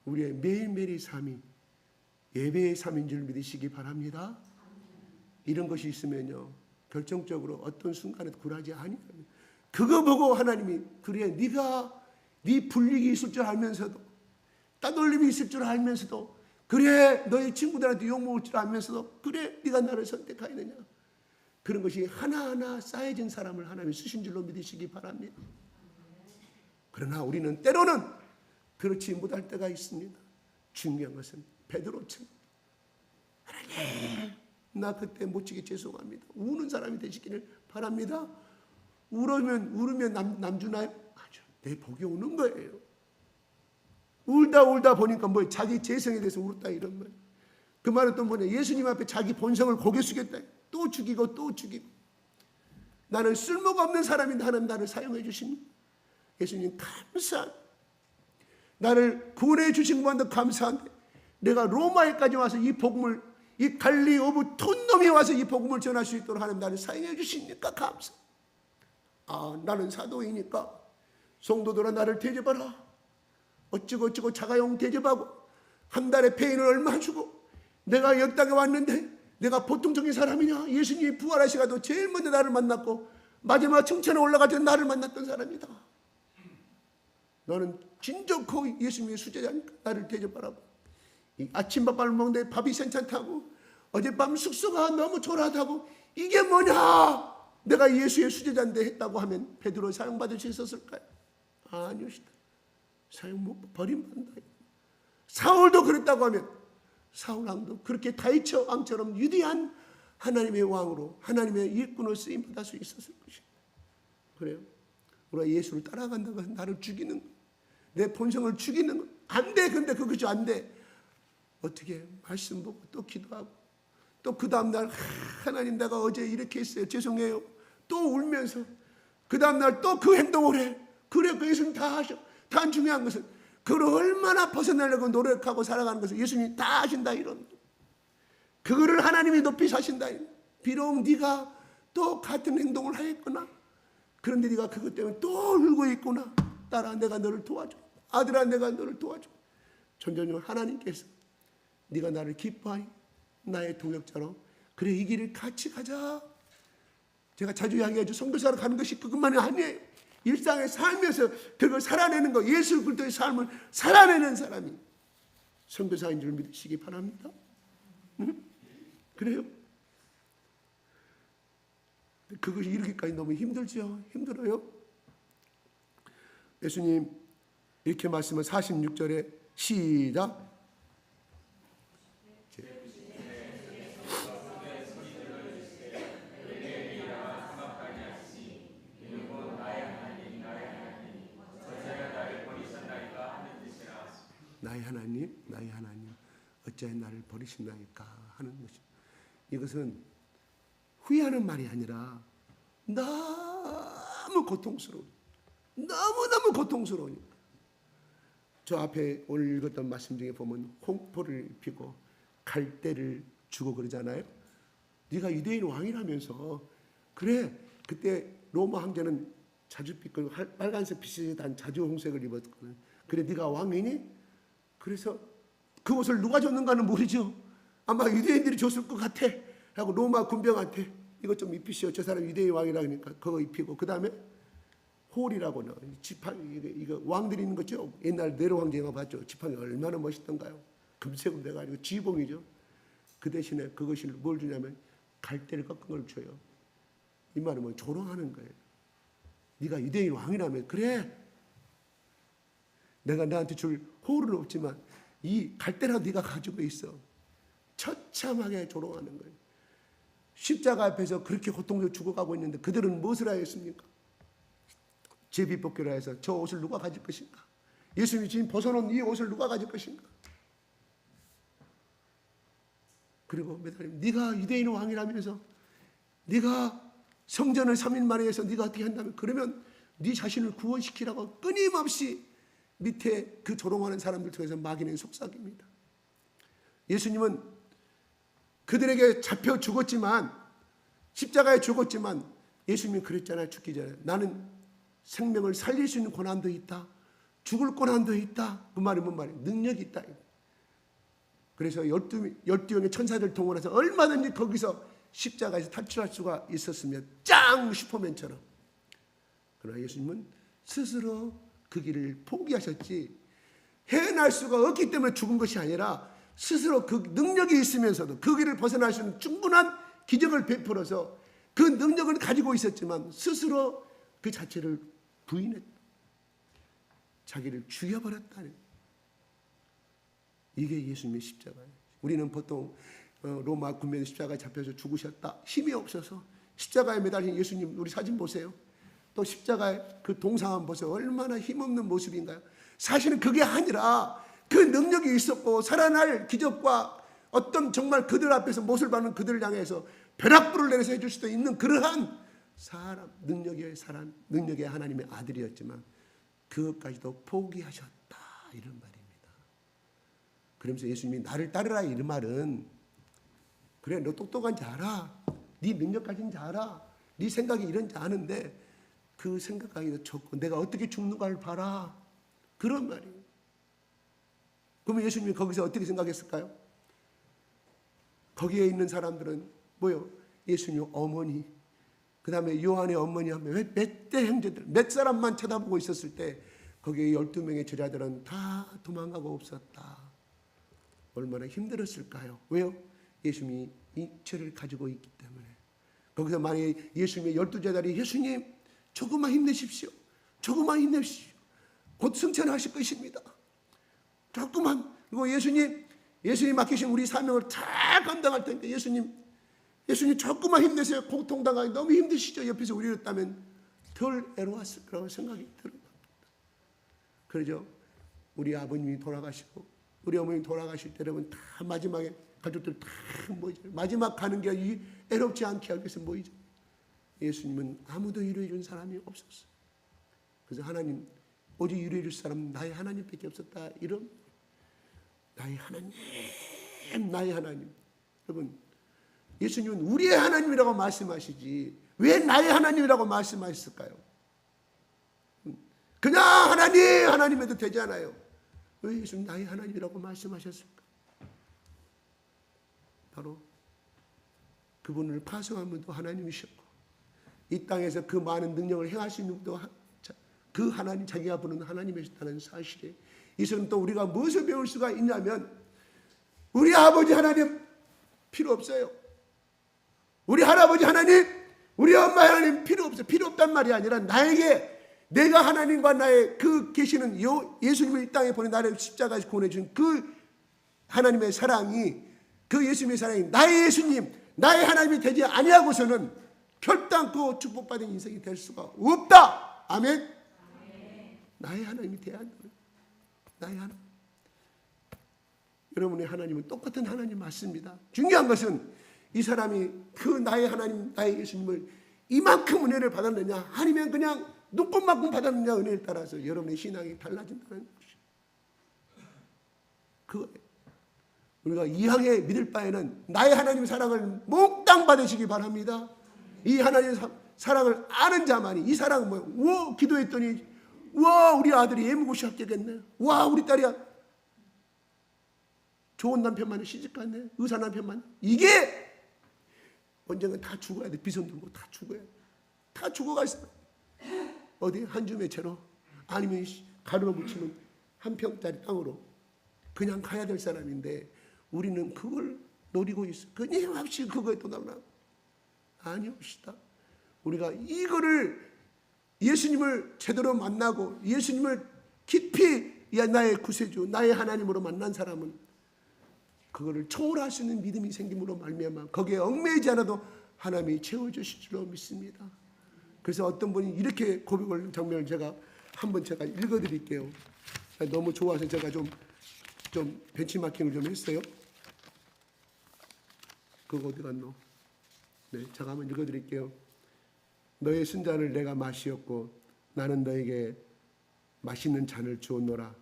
우리의 매일매일의 삶이 예배의 삶인 줄 믿으시기 바랍니다. 이런 것이 있으면요, 결정적으로 어떤 순간에도 굴하지 아니합니다. 그거 보고 하나님이, 그래 네가 네 불이익이 있을 줄 알면서도, 따돌림이 있을 줄 알면서도, 그래 너희 친구들한테 욕먹을 줄 알면서도, 그래 네가 나를 선택하느냐, 그런 것이 하나하나 쌓여진 사람을 하나님이 쓰신 줄로 믿으시기 바랍니다. 그러나 우리는 때로는 그렇지 못할 때가 있습니다. 중요한 것은 베드로처럼, 하나님 나 그때 못지게 죄송합니다. 우는 사람이 되시기를 바랍니다. 울으면 남 주나요? 아니죠. 내 복이 오는 거예요. 울다 보니까 뭐 자기 재성에 대해서 울었다, 이런 말. 그 말은 또 뭐냐, 예수님 앞에 자기 본성을 고개 숙였다. 또 죽이고 또 죽이고. 나는 쓸모가 없는 사람인데 하나님 나를 사용해 주십니다. 예수님 감사합니다. 나를 구원해 주신 것만도 감사한데 내가 로마에까지 와서 이 복음을, 이 갈리 오브 톤놈에 와서 이 복음을 전할 수 있도록 하나님 나를 사용해 주시니까 감사. 나는 사도이니까 성도들아 나를 대접하라. 어쩌고 자가용 대접하고 한 달에 페인을 얼마 주고, 내가 역 땅에 왔는데 내가 보통적인 사람이냐? 예수님이 부활하시가도 제일 먼저 나를 만났고 마지막 층천에 올라갈 때 나를 만났던 사람이다. 너는 진정코 예수님의 수제자니까 나를 대접하라고. 아침밥을 먹는데 밥이 괜찮다고, 어젯밤 숙소가 너무 초라하다고, 이게 뭐냐? 내가 예수의 수제자인데 했다고 하면 베드로 사용받을 수 있었을까요? 아니오시다. 사용 못, 버림받는다. 사울도 그랬다고 하면 사울 왕도 그렇게 다윗 왕처럼 위대한 하나님의 왕으로, 하나님의 일꾼으로 쓰임받을 수 있었을 것이다. 그래요. 우리가 예수를 따라간다는 것은 나를 죽이는 것, 내 본성을 죽이는 것. 안 돼. 근데 그것이 안 돼. 어떻게? 말씀 보고 또 기도하고, 또 그 다음날 하나님 내가 어제 이렇게 했어요, 죄송해요, 또 울면서 그 다음날 또 그 행동을 해. 그래, 그 예수님 다 하셔. 단 중요한 것은 그걸 얼마나 벗어나려고 노력하고 살아가는 것을 예수님이 다 하신다, 이런. 그거를 하나님이 높이 사신다. 비록 네가 또 같은 행동을 하였구나, 그런데 네가 그것 때문에 또 울고 있구나. 딸아 내가 너를 도와줘. 아들아 내가 너를 도와줘. 전전용 하나님께서 네가 나를 기뻐하니 나의 동역자로, 그래 이 길을 같이 가자. 제가 자주 이야기하죠. 선교사로 가는 것이 그것만이 아니에요. 일상에 살면서 그걸 살아내는 거, 예수 그리스도의 삶을 살아내는 사람이 선교사인 줄 믿으시기 바랍니다. 응? 그래요? 그것이 이루기까지 너무 힘들죠. 힘들어요. 예수님 이렇게 말씀을 46절에 시작. 나의 하나님, 어찌하여 나를 버리신다니까 하는 것이. 이것은 후회하는 말이 아니라 너무 고통스러워. 너무너무 고통스러우니까. 저 앞에 오늘 읽었던 말씀 중에 보면 홍포를 피고 갈대를 주고 그러잖아요. 네가 유대인 왕이라면서. 그래, 그때 로마 황제는 자주빛, 빨간색 빛이 단 자주홍색을 입었거든. 그래, 네가 왕이니? 그래서 그 옷을 누가 줬는가는 모르죠. 아마 유대인들이 줬을 것 같아 하고 로마 군병한테 이것 좀 입히시오. 저 사람 유대인 왕이라 그러니까 그거 입히고, 그 다음에 홀이라고 나 지팡이, 이거 왕들이 있는 거죠. 옛날 네로 황제 영화 봤죠. 지팡이 얼마나 멋있던가요. 금색으로 돼가지고 지붕이죠. 그 대신에 그것이 뭘 주냐면 갈대를 꺾은 걸 줘요. 이 말은 뭐 조롱하는 거예요. 네가 유대인 왕이라면 그래, 내가 너한테 줄 홀은 없지만 이 갈대라도 네가 가지고 있어. 처참하게 조롱하는 거예요. 십자가 앞에서 그렇게 고통으로 죽어가고 있는데 그들은 무엇을 하였습니까? 제비뽑기를 해서 저 옷을 누가 가질 것인가? 예수님이 지금 벗어놓은 이 옷을 누가 가질 것인가? 그리고 매달리면 네가 유대인 왕이라면서, 네가 성전을 3일 만에 해서 네가 어떻게 한다면, 그러면 네 자신을 구원시키라고 끊임없이 밑에 그 조롱하는 사람들 통해서 막이는 속삭입니다. 예수님은 그들에게 잡혀 죽었지만, 십자가에 죽었지만 예수님이 그랬잖아요. 죽기 전에 나는 생명을 살릴 수 있는 권한도 있다, 죽을 권한도 있다. 그 말이 뭔 말이에요? 능력이 있다. 그래서 12명의 천사들 동원해서 얼마든지 거기서 십자가에서 탈출할 수가 있었으며 짱 슈퍼맨처럼. 그러나 예수님은 스스로 그 길을 포기하셨지, 해낼 수가 없기 때문에 죽은 것이 아니라 스스로 그 능력이 있으면서도 그 길을 벗어날 수 있는 충분한 기적을 베풀어서 그 능력을 가지고 있었지만 스스로 그 자체를 부인했다. 자기를 죽여버렸다는, 이게 예수님의 십자가예요. 우리는 보통 로마 군병 십자가에 잡혀서 죽으셨다, 힘이 없어서. 십자가에 매달린 예수님 우리 사진 보세요. 또 십자가의 그 동상함 보세요. 얼마나 힘없는 모습인가요? 사실은 그게 아니라 그 능력이 있었고 살아날 기적과 어떤 정말 그들 앞에서 못을 받는 그들을 향해서 벼락불을 내려서 해줄 수도 있는 그러한 사람, 능력의 사람, 능력의 하나님의 아들이었지만 그것까지도 포기하셨다, 이런 말입니다. 그러면서 예수님이 나를 따르라 이런 말은, 그래 너 똑똑한지 알아, 네 능력 가진지 알아, 네 생각이 이런지 아는데 그 생각하기도 좋고 내가 어떻게 죽는가를 봐라, 그런 말이에요. 그러면 예수님이 거기서 어떻게 생각했을까요? 거기에 있는 사람들은 뭐요? 예수님 어머니, 그 다음에 요한의 어머니 하면 몇 대 형제들, 몇 사람만 쳐다보고 있었을 때 거기에 12명의 제자들은 다 도망가고 없었다. 얼마나 힘들었을까요? 왜요? 예수님이 이 죄를 가지고 있기 때문에. 거기서 만약에 예수님의 12제자들이 예수님 조금만 힘내십시오, 조금만 힘내십시오, 곧 승천하실 것입니다, 조금만. 그리고 예수님 맡기신 우리 사명을 다 감당할 테니까 예수님 조금만 힘내세요, 고통당하기 너무 힘드시죠? 옆에서 우리였다면 덜 애로웠을 거라고 생각이 들어요. 그러죠. 우리 아버님이 돌아가시고 우리 어머님이 돌아가실 때 여러분 다 마지막에 가족들 다 모이죠. 마지막 가는 게 애롭지 않게 하기 위해서 모이죠. 예수님은 아무도 위로해 준 사람이 없었어요. 그래서 하나님, 오직 위로해 줄 사람은 나의 하나님밖에 없었다. 이런 나의 하나님. 여러분, 예수님은 우리의 하나님이라고 말씀하시지 왜 나의 하나님이라고 말씀하셨을까요? 그냥 하나님 해도 되잖아요. 왜 예수님 나의 하나님이라고 말씀하셨을까? 바로 그분을 파송한 분도 하나님이셨고 이 땅에서 그 많은 능력을 행할 수 있는 분도 그 하나님, 자기가 부르는 하나님이셨다는 사실에, 이것은 또 우리가 무엇을 배울 수가 있냐면 우리 아버지 하나님 필요 없어요. 우리 할아버지 하나님, 우리 엄마 하나님 필요 없어요. 필요 없단 말이 아니라 나에게 내가 하나님과 나의 그 계시는 예수님을 이 땅에 보내 나를 십자가에서 보내준 그 하나님의 사랑이, 그 예수님의 사랑이 나의 예수님, 나의 하나님이 되지 아니하고서는 결단코 축복받은 인생이 될 수가 없다. 아멘. 나의 하나님이 돼야 한다. 나의 하나님. 여러분의 하나님은 똑같은 하나님 맞습니다. 중요한 것은 이 사람이 그 나의 하나님, 나의 예수님을 이만큼 은혜를 받았느냐, 아니면 그냥 눈꽃만큼 받았느냐, 은혜에 따라서 여러분의 신앙이 달라진다는 것이죠. 그거예요. 우리가 이 향해 믿을 바에는 나의 하나님 사랑을 몽땅 받으시기 바랍니다. 이 하나님의 사랑을 아는 자만이, 이 사랑은 뭐예요? 와, 기도했더니 와, 우리 아들이 예무고시 합격했네. 와, 우리 딸이 좋은 남편만 시집갔네. 의사 남편만. 이게 언젠가 다 죽어야 돼. 빚은 들고 다 죽어야 돼. 다 죽어가 있어. 어디 한 줌의 채로, 아니면 가루로 묻히면 한 평짜리 땅으로 그냥 가야 될 사람인데 우리는 그걸 노리고 있어. 끊임없이 그거에 또 나오나. 아니옵시다. 우리가 이거를 예수님을 제대로 만나고 예수님을 깊이 나의 구세주, 나의 하나님으로 만난 사람은 그거를 초월할 수 있는 믿음이 생김으로 말미암아 거기에 얽매이지 않아도 하나님이 채워주실 줄로 믿습니다. 그래서 어떤 분이 이렇게 고백을 장면을 제가 한번 제가 읽어드릴게요. 너무 좋아서 제가 좀 벤치마킹을 좀 했어요. 그거 어디 갔노? 네, 제가 한번 읽어드릴게요. 너의 순잔을 내가 마시었고 나는 너에게 맛있는 잔을 주었노라.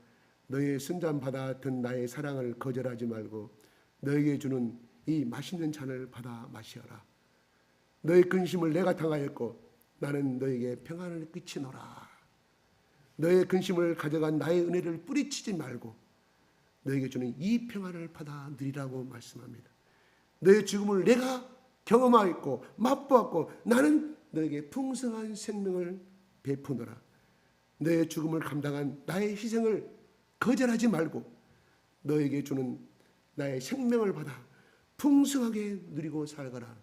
너의 순잔 받아든 나의 사랑을 거절하지 말고 너에게 주는 이 맛있는 잔을 받아 마시어라. 너의 근심을 내가 당하였고 나는 너에게 평안을 끼치노라. 너의 근심을 가져간 나의 은혜를 뿌리치지 말고 너에게 주는 이 평안을 받아 누리라고 말씀합니다. 너의 죽음을 내가 경험하였고 맛보았고 나는 너에게 풍성한 생명을 베푸노라. 너의 죽음을 감당한 나의 희생을 거절하지 말고 너에게 주는 나의 생명을 받아 풍성하게 누리고 살거라.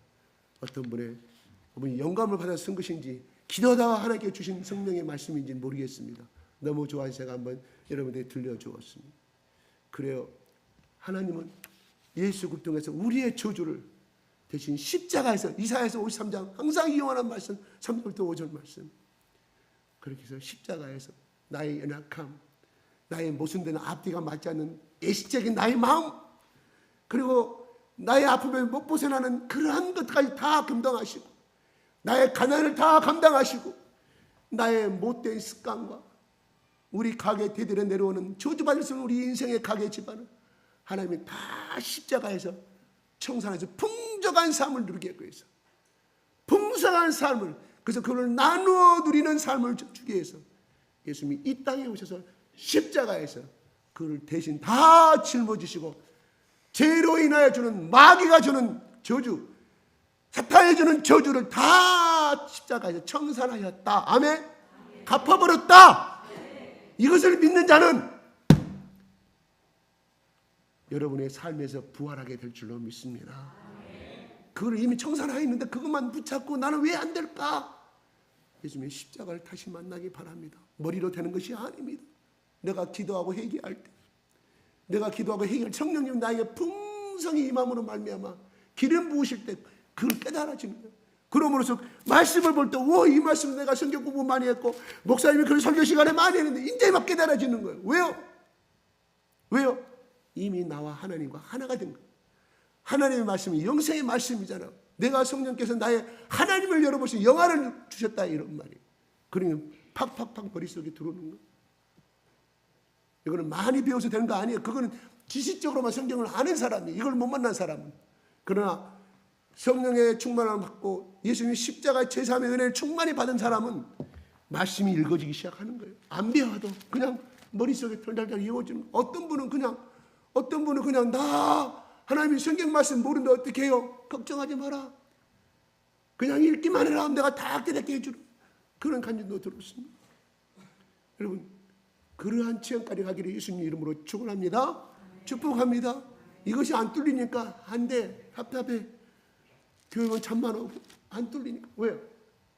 어떤 분이 영감을 받아 쓴 것인지 기도하다가 하나님께 주신 성령의 말씀인지 모르겠습니다. 너무 좋아서 제가 한번 여러분들에게 들려주었습니다. 그래요. 하나님은 예수 그리스도 통해서 우리의 저주를 대신 십자가에서, 이사야서 53장 항상 이용하는 말씀, 3절부터 5절 말씀, 그렇게 해서 십자가에서 나의 연약함, 나의 모순되는 앞뒤가 맞지 않는 애시적인 나의 마음, 그리고 나의 아픔에 못 벗어나는 그러한 것까지 다 감당하시고 나의 가난을 다 감당하시고 나의 못된 습관과 우리 가게 대들에 내려오는 저주받을 수 있는 우리 인생의 가게 집안을 하나님이 다 십자가에서 청산해서 풍족한 삶을 누리게 하기 위해서, 풍성한 삶을, 그래서 그걸 나누어 누리는 삶을 주기 위해서 예수님이 이 땅에 오셔서 십자가에서 그를 대신 다 짊어지시고 죄로 인하여 주는, 마귀가 주는 저주, 사탄이 주는 저주를 다 십자가에서 청산하였다. 아멘. 갚아버렸다. 이것을 믿는 자는 여러분의 삶에서 부활하게 될 줄로 믿습니다. 그걸 이미 청산하였는데 그것만 붙잡고 나는 왜 안 될까? 예수님의 십자가를 다시 만나기 바랍니다. 머리로 되는 것이 아닙니다. 내가 기도하고 회개할 때, 내가 기도하고 회개할 성령님 나에게 풍성히 임함으로 말미암아 기름 부으실 때 그걸 깨달아지는 거예요. 그러므로서 말씀을 볼 때, 이 말씀 내가 성경 공부 많이 했고 목사님이 그런 설교 시간에 많이 했는데 이제 막 깨달아지는 거예요. 왜요? 왜요? 이미 나와 하나님과 하나가 된 거예요. 하나님의 말씀이 영생의 말씀이잖아요. 내가 성령께서 나의 하나님을 열어보시고 영화를 주셨다, 이런 말이에요. 그러면 팍팍팍 머릿속에 들어오는 거예요. 이거는 많이 배워서 되는 거 아니에요. 그거는 지식적으로만 성경을 아는 사람이, 이걸 못 만난 사람은. 그러나 성령의 충만함을 받고 예수님이 십자가 제3의 은혜를 충만히 받은 사람은 말씀이 읽어지기 시작하는 거예요. 안 배워도 그냥 머릿속에 덜덜덜 이어지는 거예요. 어떤 분은 그냥 나 하나님이 성경 말씀 모르는데 어떻게 해요? 걱정하지 마라. 그냥 읽기만 해라. 내가 다 깨닫게 해주는 그런 간증도 들었습니다. 여러분, 그러한 체험까지 하기를 예수님 이름으로 축원합니다. 축복합니다. 이것이 안 뚫리니까 안 돼. 답답해. 교회만 참만 오고 안 뚫리니까. 왜요?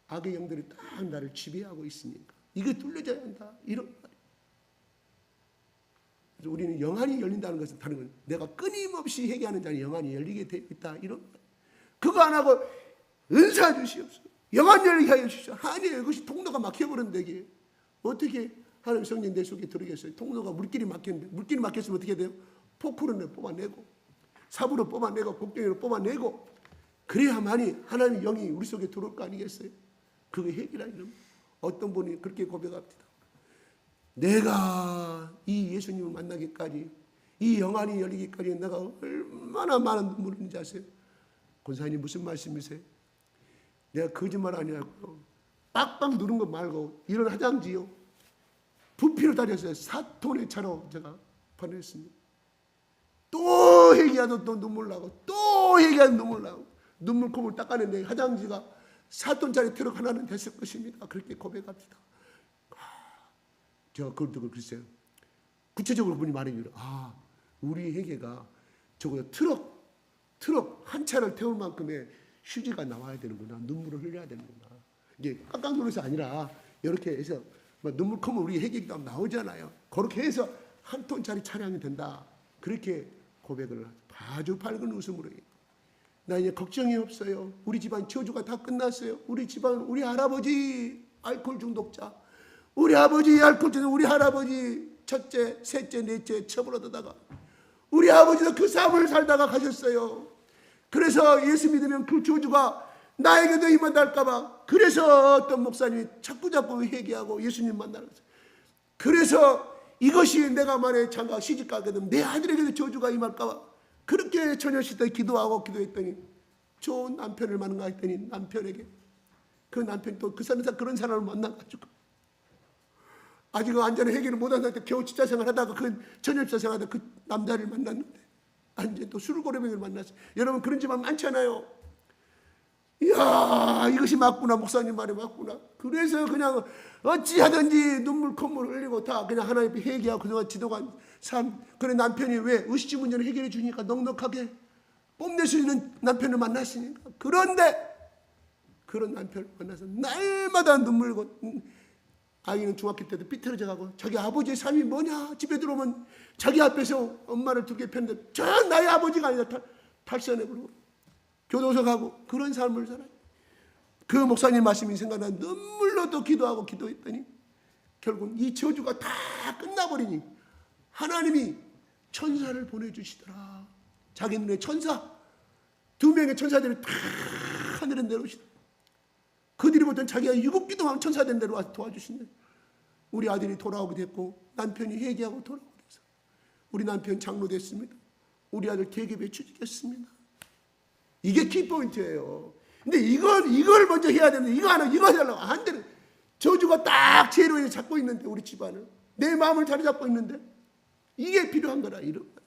악의 영들이 딱 나를 지배하고 있으니까. 이게 뚫려져야 한다. 이런 말이에요. 그래서 우리는 영안이 열린다는 것은 다른 건 내가 끊임없이 회개하는 자는 영안이 열리게 되어 있다. 이런 말이에요. 그거 안 하고 은사 주시옵소서. 영안 열리게 하여 주시오. 아니에요. 그것이 통로가 막혀버렸는데 이게 어떻게 하나님 성령 내 속에 들어겠어요. 통로가 물길이 막혔는데 물길이 막혔으면 어떻게 돼요? 포크로 뽑아내고 삽으로 뽑아내고 곡괭이로 뽑아내고 그래야만이 하나님의 영이 우리 속에 들어올 거 아니겠어요? 그게 핵이라 이름. 어떤 분이 그렇게 고백합니다. 내가 이 예수님을 만나기까지 이 영안이 열리기까지 내가 얼마나 많은 눈물을 흘린지 아세요? 권사님 무슨 말씀이세요? 내가 거짓말 아니라고요. 빡빡 누른 거 말고 이런 화장지요. 부피로 다녔어요. 4톤의 차로 제가 보냈습니다. 또 회개하도 또 눈물 나고 또 회개하도 눈물 나고 눈물 콧물 닦아냈는데 화장지가 4톤짜리 트럭 하나는 됐을 것입니다. 그렇게 고백합니다. 제가 그걸 듣고 글쎄요. 구체적으로 분이 말해주려. 우리 회개가 적어도 트럭 한 차를 태울 만큼의 휴지가 나와야 되는구나. 눈물을 흘려야 되는구나. 이게 깜깜 놀라서 아니라 이렇게 해서 눈물 콧물 우리 회개가 나오잖아요. 그렇게 해서 한 톤짜리 차량이 된다. 그렇게 고백을 아주 밝은 웃음으로 해요. 나 이제 걱정이 없어요. 우리 집안 저주가 다 끝났어요. 우리 집안 우리 할아버지 알코올 중독자, 우리 아버지 알코올 중독, 우리 할아버지 첫째, 셋째, 넷째 처벌하다가 우리 아버지도 그 삶을 살다가 가셨어요. 그래서 예수 믿으면 그 저주가 나에게도 임한달까 봐. 그래서 어떤 목사님이 자꾸 회개하고 예수님 만나러 갔어요. 그래서 이것이 내가 만약에 장가 시집가게 되면 내 아들에게도 저주가 임할까 봐. 그렇게 저녁 시대 기도했더니 좋은 남편을 만나가 했더니 남편에게 그 남편이 또 그 사람 그런 사람을 만나가지고 아직 완전히 해결을 못한 상태 겨우 직장 생활하다가 그 전염사 생활하다가 그 남자를 만났는데 완전히 또 술고래병을 만났어요. 여러분 그런 집안 많잖아요. 이야 이것이 맞구나. 목사님 말이 맞구나. 그래서 그냥 어찌하든지 눈물 콧물 흘리고 다 그냥 하나님 앞에 회개하고 그동안 지도관 삶. 그래 남편이 왜 의식주 문제를 해결해 주니까 넉넉하게 뽐낼 수 있는 남편을 만났으니까. 그런데 그런 남편을 만나서 날마다 눈물고 아이는 중학교 때도 삐뚤어져 가고 자기 아버지의 삶이 뭐냐. 집에 들어오면 자기 앞에서 엄마를 두 개 폈는데 저 나의 아버지가 아니라 탈선해버리고 교도소 가고 그런 삶을 살아요. 그 목사님 말씀이 생각나 눈물로 또 기도했더니 결국 이 저주가 다 끝나버리니 하나님이 천사를 보내주시더라. 자기 눈에 천사 2명의 천사들이 다 하늘에 내려오시더라. 그들이 보던 자기가 7기도 하면 천사 된 대로 와서 도와주신대. 우리 아들이 돌아오게 됐고 남편이 회개하고 돌아오게 됐어. 우리 남편 장로 됐습니다. 우리 아들 계급에 취직했습니다. 이게 키포인트예요. 근데 이걸 먼저 해야 되는데 이거 하려고 안 되는. 저주가 딱 제로에 잡고 있는데 우리 집안을 내 마음을 자리 잡고 있는데 이게 필요한 거라. 이런 말.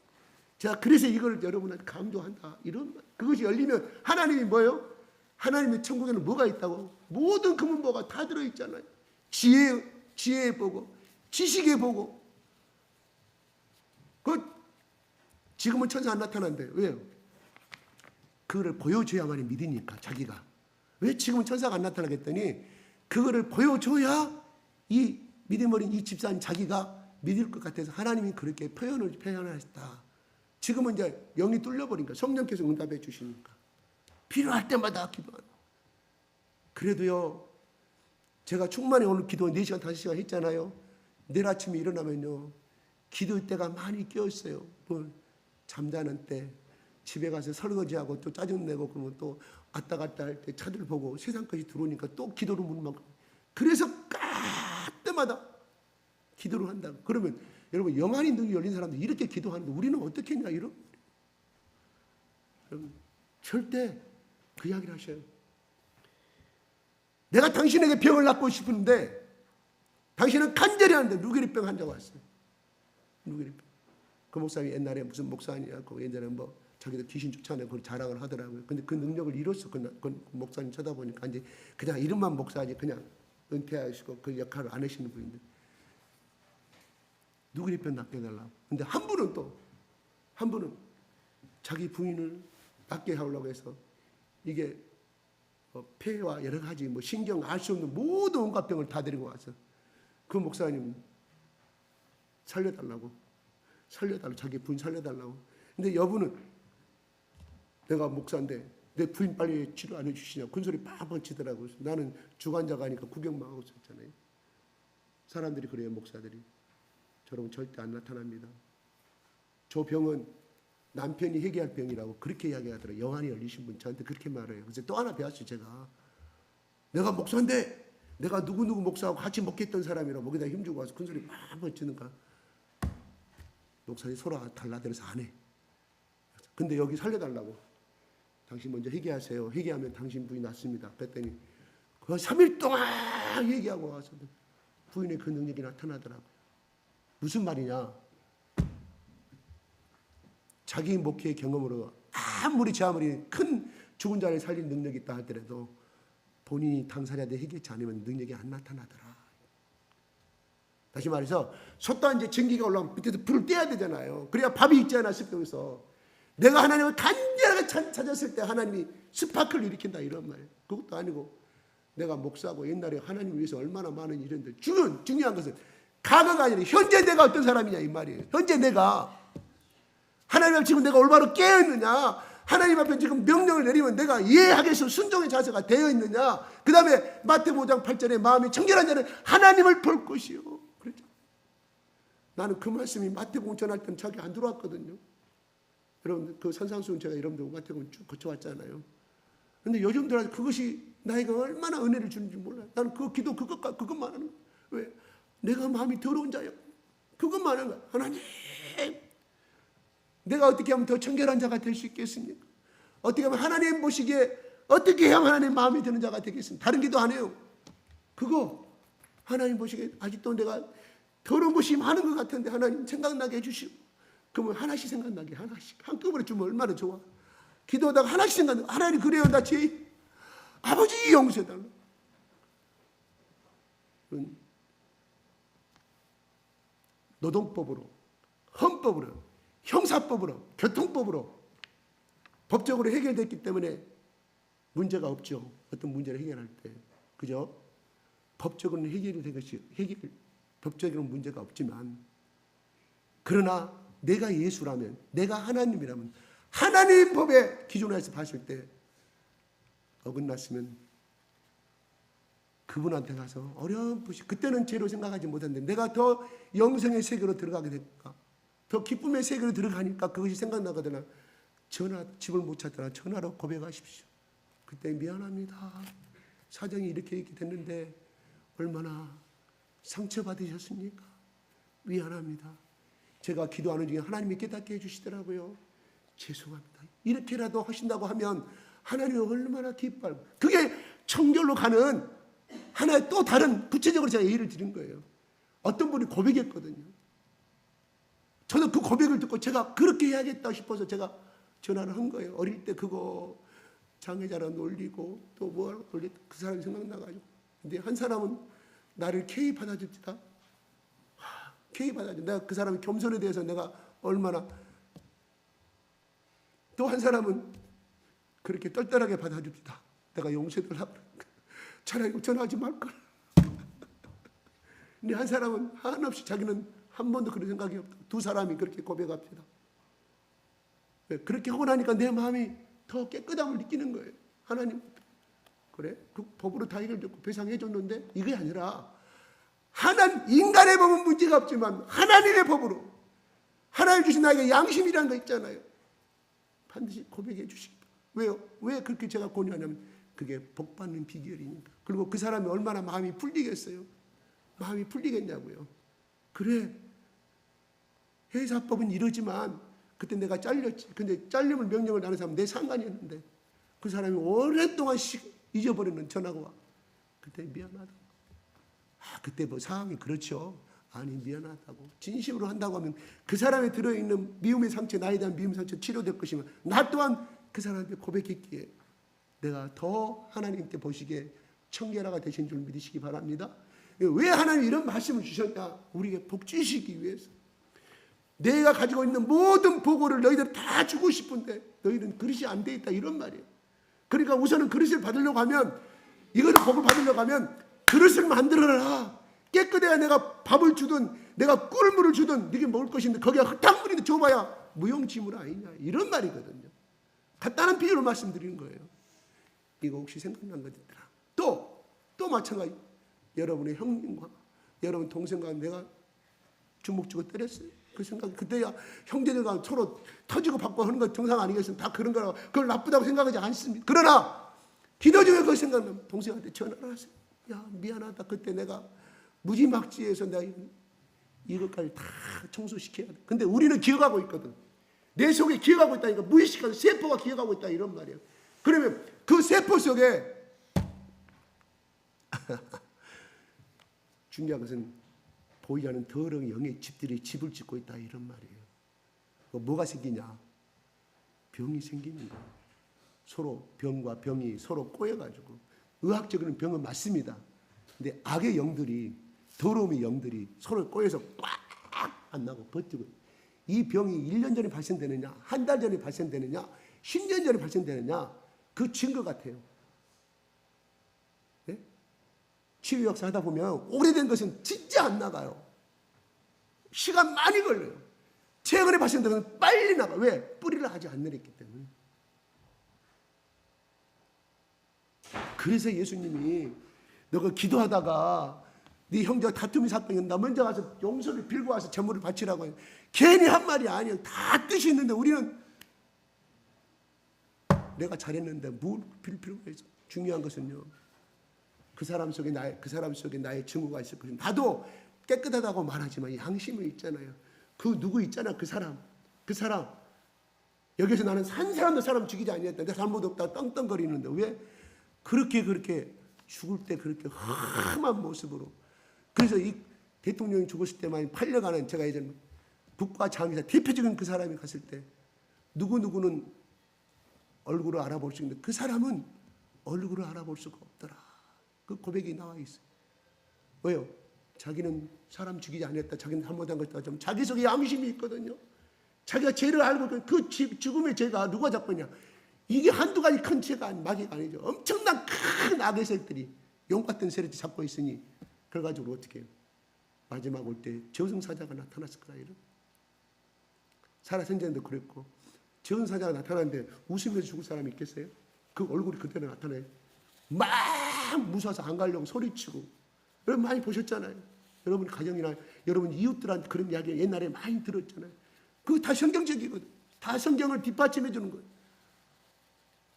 제가 그래서 이걸 여러분한테 강조한다. 이런 말. 그것이 열리면 하나님이 뭐예요? 하나님의 천국에는 뭐가 있다고? 모든 금은보가 다 들어있잖아요. 지혜의 보고 지식의 보고. 지금은 천사 안 나타난대. 왜요? 그거를 보여줘야만이 믿으니까 자기가. 왜 지금은 천사가 안 나타나겠더니 그거를 보여줘야 이 믿음 어린 이 집사님 자기가 믿을 것 같아서 하나님이 그렇게 표현하셨다. 지금은 이제 영이 뚫려버리니까 성령께서 응답해 주시니까 필요할 때마다 기도하는. 그래도요 제가 충만히 오늘 기도 4시간 5시간 했잖아요. 내일 아침에 일어나면요 기도할 때가 많이 끼어있어요. 뭐 잠자는 때 집에 가서 설거지하고 또 짜증내고 그러면 또 왔다 갔다 할 때 차들 보고 세상까지 들어오니까 또 기도를 묻는 만큼. 그래서 때마다 기도를 한다고. 그러면 여러분 영안이 눈이 열린 사람들 이렇게 기도하는데 우리는 어떻게 했냐 이런. 여러분 절대 그 이야기를 하셔요. 내가 당신에게 병을 낫고 싶은데 당신은 간절히 하는데 루게리병 환자가 왔어요. 루게리병. 그 목사님이 옛날에 무슨 목사님이고 옛날에 뭐 자기도 귀신 쫓아내고 그걸 자랑을 하더라고요. 근데 그 능력을 잃었어. 그 목사님 쳐다보니까 이제 그냥 이름만 목사지 그냥 은퇴하시고 그 역할을 안 하시는 분인데 누구리 편 낫게 해달라고. 근데 한 분은 자기 부인을 낫게 하려고 해서 이게 폐와 여러 가지 신경 알 수 없는 모든 온갖 병을 다 데리고 와서 그 목사님 살려달라고 자기 부인 살려달라고. 근데 여부는 내가 목사인데 내 부인 빨리 치료 안 해주시냐 큰소리 팍팍 치더라고요. 나는 주관자가 아니까 구경만 하고 있었잖아요. 사람들이 그래요. 목사들이 저러면 절대 안 나타납니다. 저 병은 남편이 해결할 병이라고 그렇게 이야기하더라고요. 영안이 열리신 분 저한테 그렇게 말해요. 그래서 또 하나 배웠어요. 내가 목사인데 내가 누구누구 목사하고 같이 먹겠던 사람이라고 거기다 힘주고 와서 큰소리 팍팍 치니까 목사님 서로 달라들어서 안 해. 근데 여기 살려달라고. 당신 먼저 회개하세요. 회개하면 당신 부인 낫습니다. 그랬더니 그 3일 동안 회개하고 와서 부인의 그 능력이 나타나더라고요. 무슨 말이냐? 자기 목회의 경험으로 아무리 큰 죽은 자를 살린 능력이 있다 하더라도 본인이 당사자한테 회개치 않으면 능력이 안 나타나더라. 다시 말해서 솥도 이제 전기가 올라오면 밑에서 불을 떼야 되잖아요. 그래야 밥이 익지 않아 습병에서. 내가 하나님을 간절하게 찾았을 때 하나님이 스파크를 일으킨다 이런 말이에요. 그것도 아니고 내가 목사하고 옛날에 하나님을 위해서 얼마나 많은 일인데 중요한 것은 과거가 아니라 현재 내가 어떤 사람이냐 이 말이에요. 현재 내가 하나님 앞에 지금 내가 올바로 깨어있느냐, 하나님 앞에 지금 명령을 내리면 내가 이해하겠어 순종의 자세가 되어 있느냐. 그 다음에 마태복음 5장 8절에 마음이 청결한 자는 하나님을 볼 것이요. 그렇죠? 나는 그 말씀이 마태복음 전할 때는 자기 안 들어왔거든요. 여러분 그 산상수훈 제가 여러분들 마태복음 쭉 거쳐왔잖아요. 근데 요즘 들어 그것이 나에게 얼마나 은혜를 주는지 몰라요. 나는 그 기도 그것만 하는 거예요. 왜? 내가 마음이 더러운 자요. 그것만 하는 거예요. 하나님, 내가 어떻게 하면 더 청결한 자가 될 수 있겠습니까? 어떻게 하면 하나님 보시기에 어떻게 해야 하나님 마음에 드는 자가 되겠습니까? 다른 기도 안 해요. 그거 하나님 보시기에 아직도 내가 더러운 것이 많은 것 같은데 하나님 생각나게 해주시고, 그러면 하나씩 생각나게, 하나씩 한꺼번에 주면 얼마나 좋아. 기도하다가 하나씩 생각나게. 하나님 그래요, 나 죄 아버지 용서해달라. 노동법으로, 헌법으로, 형사법으로, 교통법으로 법적으로 해결됐기 때문에 문제가 없죠. 어떤 문제를 해결할 때, 그죠? 법적으로는 해결이 된 것이 법적으로는 문제가 없지만, 그러나 내가 예수라면, 내가 하나님이라면 하나님 법의 기준에서 봤을 때 어긋났으면 그분한테 가서 어렴풋이, 그때는 죄로 생각하지 못했는데 내가 더 영생의 세계로 들어가게 될까, 더 기쁨의 세계로 들어가니까 그것이 생각나거든요. 집을 못 찾더라. 전화로 고백하십시오. 그때 미안합니다. 사정이 이렇게 됐는데 얼마나 상처받으셨습니까? 미안합니다. 제가 기도하는 중에 하나님이 깨닫게 해주시더라고요. 죄송합니다. 이렇게라도 하신다고 하면 하나님이 얼마나 기뻐요. 그게 청결로 가는 하나의 또 다른 구체적으로 제가 예를 드린 거예요. 어떤 분이 고백했거든요. 저는 그 고백을 듣고 제가 그렇게 해야겠다 싶어서 제가 전화를 한 거예요. 어릴 때 그거 장애자라 놀리고 또 뭐 놀리고 그 사람이 생각나가지고. 근데 한 사람은 나를 K 받아줍니다. K 받아줘. 내가 그 사람의 겸손에 대해서 내가 얼마나. 또 한 사람은 그렇게 떨떨하게 받아줍니다. 내가 용서해달라고. 차라리 전화하지 말걸. 근데 한 사람은 한없이 자기는 한 번도 그런 생각이 없다. 두 사람이 그렇게 고백합니다. 그렇게 하고 나니까 내 마음이 더 깨끗함을 느끼는 거예요. 하나님, 그래? 그 법으로 다 해결됐고 배상해 줬는데 이게 아니라 인간의 법은 문제가 없지만 하나님의 법으로 하나님 주신 나에게 양심이라는 거 있잖아요. 반드시 고백해 주시기. 왜요? 왜 그렇게 제가 권유하냐면 그게 복받는 비결이니까. 그리고 그 사람이 얼마나 마음이 풀리겠어요? 마음이 풀리겠냐고요. 그래, 회사법은 이러지만 그때 내가 잘렸지. 근데 잘림을 명령을 나는 사람은 내 상관이었는데 그 사람이 오랫동안 잊어버리는 전화가 와. 그때 미안하다. 그때 뭐 상황이 그렇죠. 아니 미안하다고. 진심으로 한다고 하면 그 사람에 들어있는 미움의 상처, 나에 대한 미움의 상처 치료될 것이면 나 또한 그 사람한테 고백했기에 내가 더 하나님께 보시기에 청결하가 되신 줄 믿으시기 바랍니다. 왜 하나님이 이런 말씀을 주셨냐? 우리에게 복 주시기 위해서. 내가 가지고 있는 모든 보고를 너희들 다 주고 싶은데 너희는 그릇이 안 돼 있다 이런 말이에요. 그러니까 우선은 그릇을 받으려고 하면 이거를 복을 받으려고 하면 그릇을 만들어라. 깨끗해야 내가 밥을 주든 내가 꿀물을 주든 네게 먹을 것인데 거기에 흙탕물인데 줘봐야 무용지물 아니냐 이런 말이거든요. 간단한 비유로 말씀드리는 거예요. 이거 혹시 생각난 것 있더라. 또 마찬가지. 여러분의 형님과 여러분 동생과 내가 주먹 쥐고 때렸어요. 그 생각이 그때야 형제들과 서로 터지고 받고 하는 거 정상 아니겠습니까? 다 그런 거라고 그걸 나쁘다고 생각하지 않습니다. 그러나 기도 중에 그 생각나면 동생한테 전화를 하세요. 야 미안하다. 그때 내가 무지막지해서 내가 이것까지 다 청소시켜야 돼. 근데 우리는 기억하고 있거든. 내 속에 기억하고 있다니까 무의식한 세포가 기억하고 있다 이런 말이에요. 그러면 그 세포 속에 중요한 것은 보이지 않는 더러운 영의 집들이 집을 짓고 있다 이런 말이에요. 뭐가 생기냐? 병이 생기는 거예요. 서로 병과 병이 서로 꼬여가지고 의학적으로는 병은 맞습니다. 근데 악의 영들이 더러움의 영들이 서로 꼬여서 꽉 안 나고 버티고 이 병이 1년 전에 발생되느냐 한 달 전에 발생되느냐 10년 전에 발생되느냐 그 증거 같아요. 네? 치유 역사 하다 보면 오래된 것은 진짜 안 나가요. 시간 많이 걸려요. 최근에 발생된 것은 빨리 나가. 왜? 뿌리를 아직 안 내렸기 때문에. 그래서 예수님이 너가 기도하다가 네 형제가 다툼이 사건이 나 먼저 가서 용서를 빌고 와서 제물을 바치라고 해요. 괜히 한 말이 아니에요. 다 뜻이 있는데 우리는 내가 잘했는데 뭘 빌 필요가 있어. 중요한 것은요. 그 사람 속에 나의 증오가 있을 것입니다. 나도 깨끗하다고 말하지만 양심이 있잖아요. 그 누구 있잖아. 그 사람 여기서 나는 산 사람도 사람 죽이지 아니했다. 내가 잘못 없다 떵떵거리는데 왜 그렇게 죽을 때 그렇게 험한 모습으로. 그래서 이 대통령이 죽었을 때만 8년간은 제가 예전에 국가장의사 대표적인 그 사람이 갔을 때 누구는 얼굴을 알아볼 수 있는데 그 사람은 얼굴을 알아볼 수가 없더라. 그 고백이 나와 있어요. 왜요? 자기는 사람 죽이지 않았다. 자기는 잘못한 것이다. 좀 자기 속에 양심이 있거든요. 자기가 죄를 알고 그 죽음의 죄가 누가 잡고 있냐. 이게 한두 가지 큰 죄가 마귀가 아니죠. 엄청난 큰 악의 세력들이 용 같은 세력이 잡고 있으니 그래가지고 어떻게 해요? 마지막 올 때 저승사자가 나타났을 거라 이런. 살아생전에도 그랬고 저승사자가 나타나는데 웃으면서 죽을 사람이 있겠어요? 그 얼굴이 그대로 나타나요. 막 무서워서 안 가려고 소리치고. 여러분 많이 보셨잖아요. 여러분 가정이나 여러분 이웃들한테 그런 이야기 옛날에 많이 들었잖아요. 그거 다 성경적이거든. 다 성경을 뒷받침해 주는 거예요.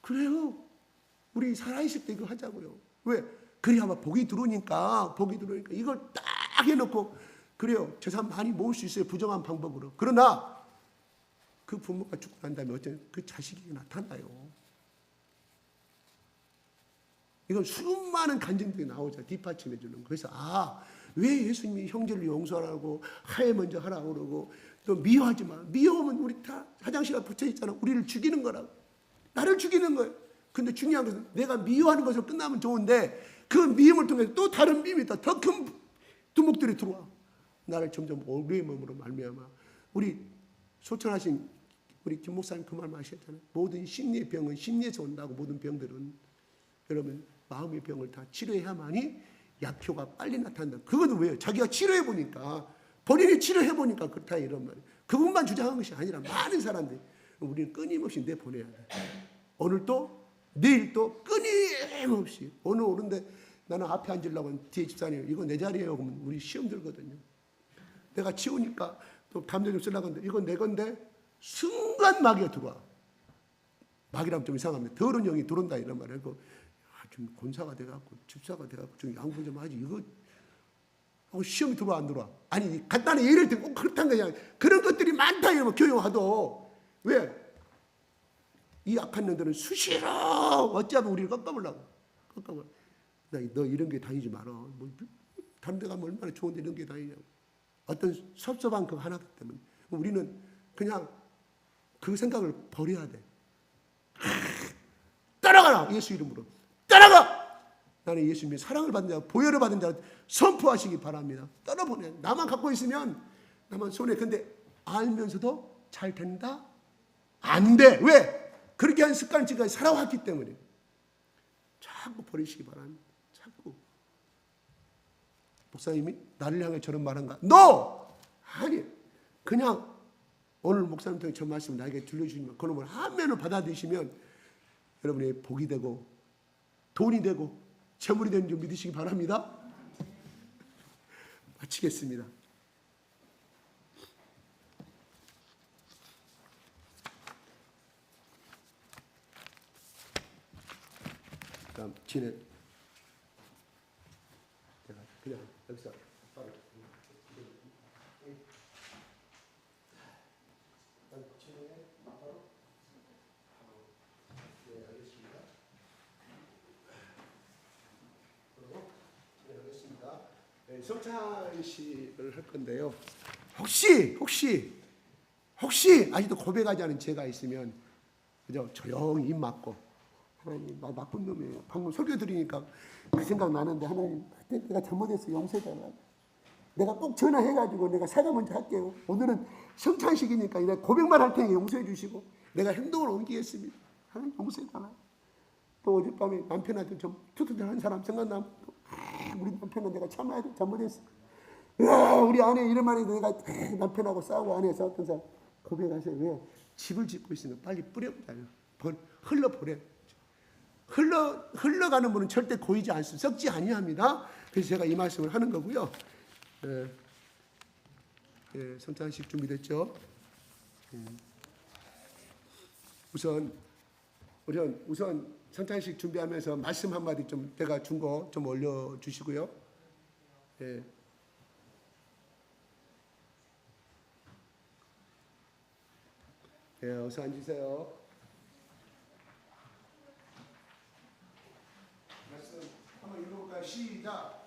그래요. 우리 살아있을 때 이거 하자고요. 왜? 그래야 복이 들어오니까 이걸 딱 해놓고 그래요. 재산 많이 모을 수 있어요. 부정한 방법으로. 그러나 그 부모가 죽고 난 다음에 어쩌면 그 자식이 나타나요. 이건 수많은 간증들이 나오죠. 뒷받침해 주는 거. 그래서 왜 예수님이 형제를 용서하라고 하에 먼저 하라고 그러고 또 미워하지 마. 미워하면 우리 다 화장실에 붙여 있잖아. 우리를 죽이는 거라고. 나를 죽이는 거예요. 근데 중요한 것은 내가 미워하는 것으로 끝나면 좋은데 그 미움을 통해서 또 다른 미움이 있다. 더 큰 두목들이 들어와. 나를 점점 오래의 몸으로 말미암아. 우리 소천하신 우리 김 목사님 그 말 하셨잖아요. 모든 심리의 병은 심리에서 온다고. 모든 병들은 여러분 마음의 병을 다 치료해야만이 약효가 빨리 나타난다. 그것도 왜요? 자기가 치료해 보니까 본인이 치료해 보니까 그렇다 이런 말이에요. 그것만 주장한 것이 아니라 많은 사람들이 우리는 끊임없이 내보내야 돼. 오늘 또 내일 또 끊임없이 오늘 오는데 나는 앞에 앉으려고 뒤에 집사님 이거 내 자리예요. 그러면 우리 시험 들거든요. 내가 치우니까 또 담요 좀 쓰려고 하는데 이건 내 건데 순간 마귀가 들어와. 마귀라면 좀 이상합니다. 더러운 영이 들어온다 이런 말이에요. 좀 권사가 돼갖고 집사가 돼갖고 좀 양보 좀 하지 이거 시험이 들어와 안 들어와. 아니 간단한 예를 들면 꼭 그렇다는 거냐. 그런 것들이 많다 이러면 교육하도 왜? 이 악한 놈들은 수시로 어찌하면 우리를 꺾어보려고. 너 이런 게 다니지 마라. 뭐 다른 데 가면 얼마나 좋은데 이런 게 다니냐고. 어떤 섭섭한 그 하나 때문에 우리는 그냥 그 생각을 버려야 돼. 따라가라 예수 이름으로. 따라가! 나는 예수님의 사랑을 받은 자, 보혈을 받은 자 선포하시기 바랍니다. 떨어보내. 나만 갖고 있으면 나만 손해. 근데 알면서도 잘 된다? 안 돼. 왜? 그렇게 한 습관을 지금까지 살아왔기 때문에. 자꾸 버리시기 바랍니다. 자꾸. 목사님이 나를 향해 저런 말한가? No! 아니, 그냥 오늘 목사님 통해 저 말씀 나에게 들려주시면 그놈을 한면을 받아들이시면 여러분의 복이 되고 돈이 되고 재물이 되는 줄 믿으시기 바랍니다. 마치겠습니다. 다음 진행. 제가 그냥 여기서 바로. 네, 알겠습니다. 그리고 진행하겠습니다. 네, 성찬식을 할 건데요. 혹시 아직도 고백하지 않은 죄가 있으면 그저 조용히 입 막고 하나님 나 나쁜 놈이에요. 방금 설교 드리니까 그 생각 나는데 하나님 내가 잘못했어 용서해달라. 내가 꼭 전화해가지고 내가 사과 먼저 할게요. 오늘은 성찬식이니까 내가 고백만 할 테니 용서해 주시고 내가 행동을 옮기겠습니다. 하나님 용서해달라. 또 어젯밤에 남편한테 좀 투투한 사람 생각나면 우리 남편은 내가 참아야 돼. 잘못했어. 우리 아내 이런 말해도 내가 남편하고 싸우고 아내 싸웠던 사람 고백하세요. 왜? 집을 짓고 있으면 빨리 뿌려버려요. 흘러버려요. 흘러가는 분은 절대 고이지 않습니다. 썩지 아니합니다. 그래서 제가 이 말씀을 하는 거고요. 성찬식 준비됐죠? 우선 성찬식 준비하면서 말씀 한마디 좀 제가 준 거 좀 올려주시고요. 어서 앉으세요. 말씀 한번 읽어볼까요? 시작.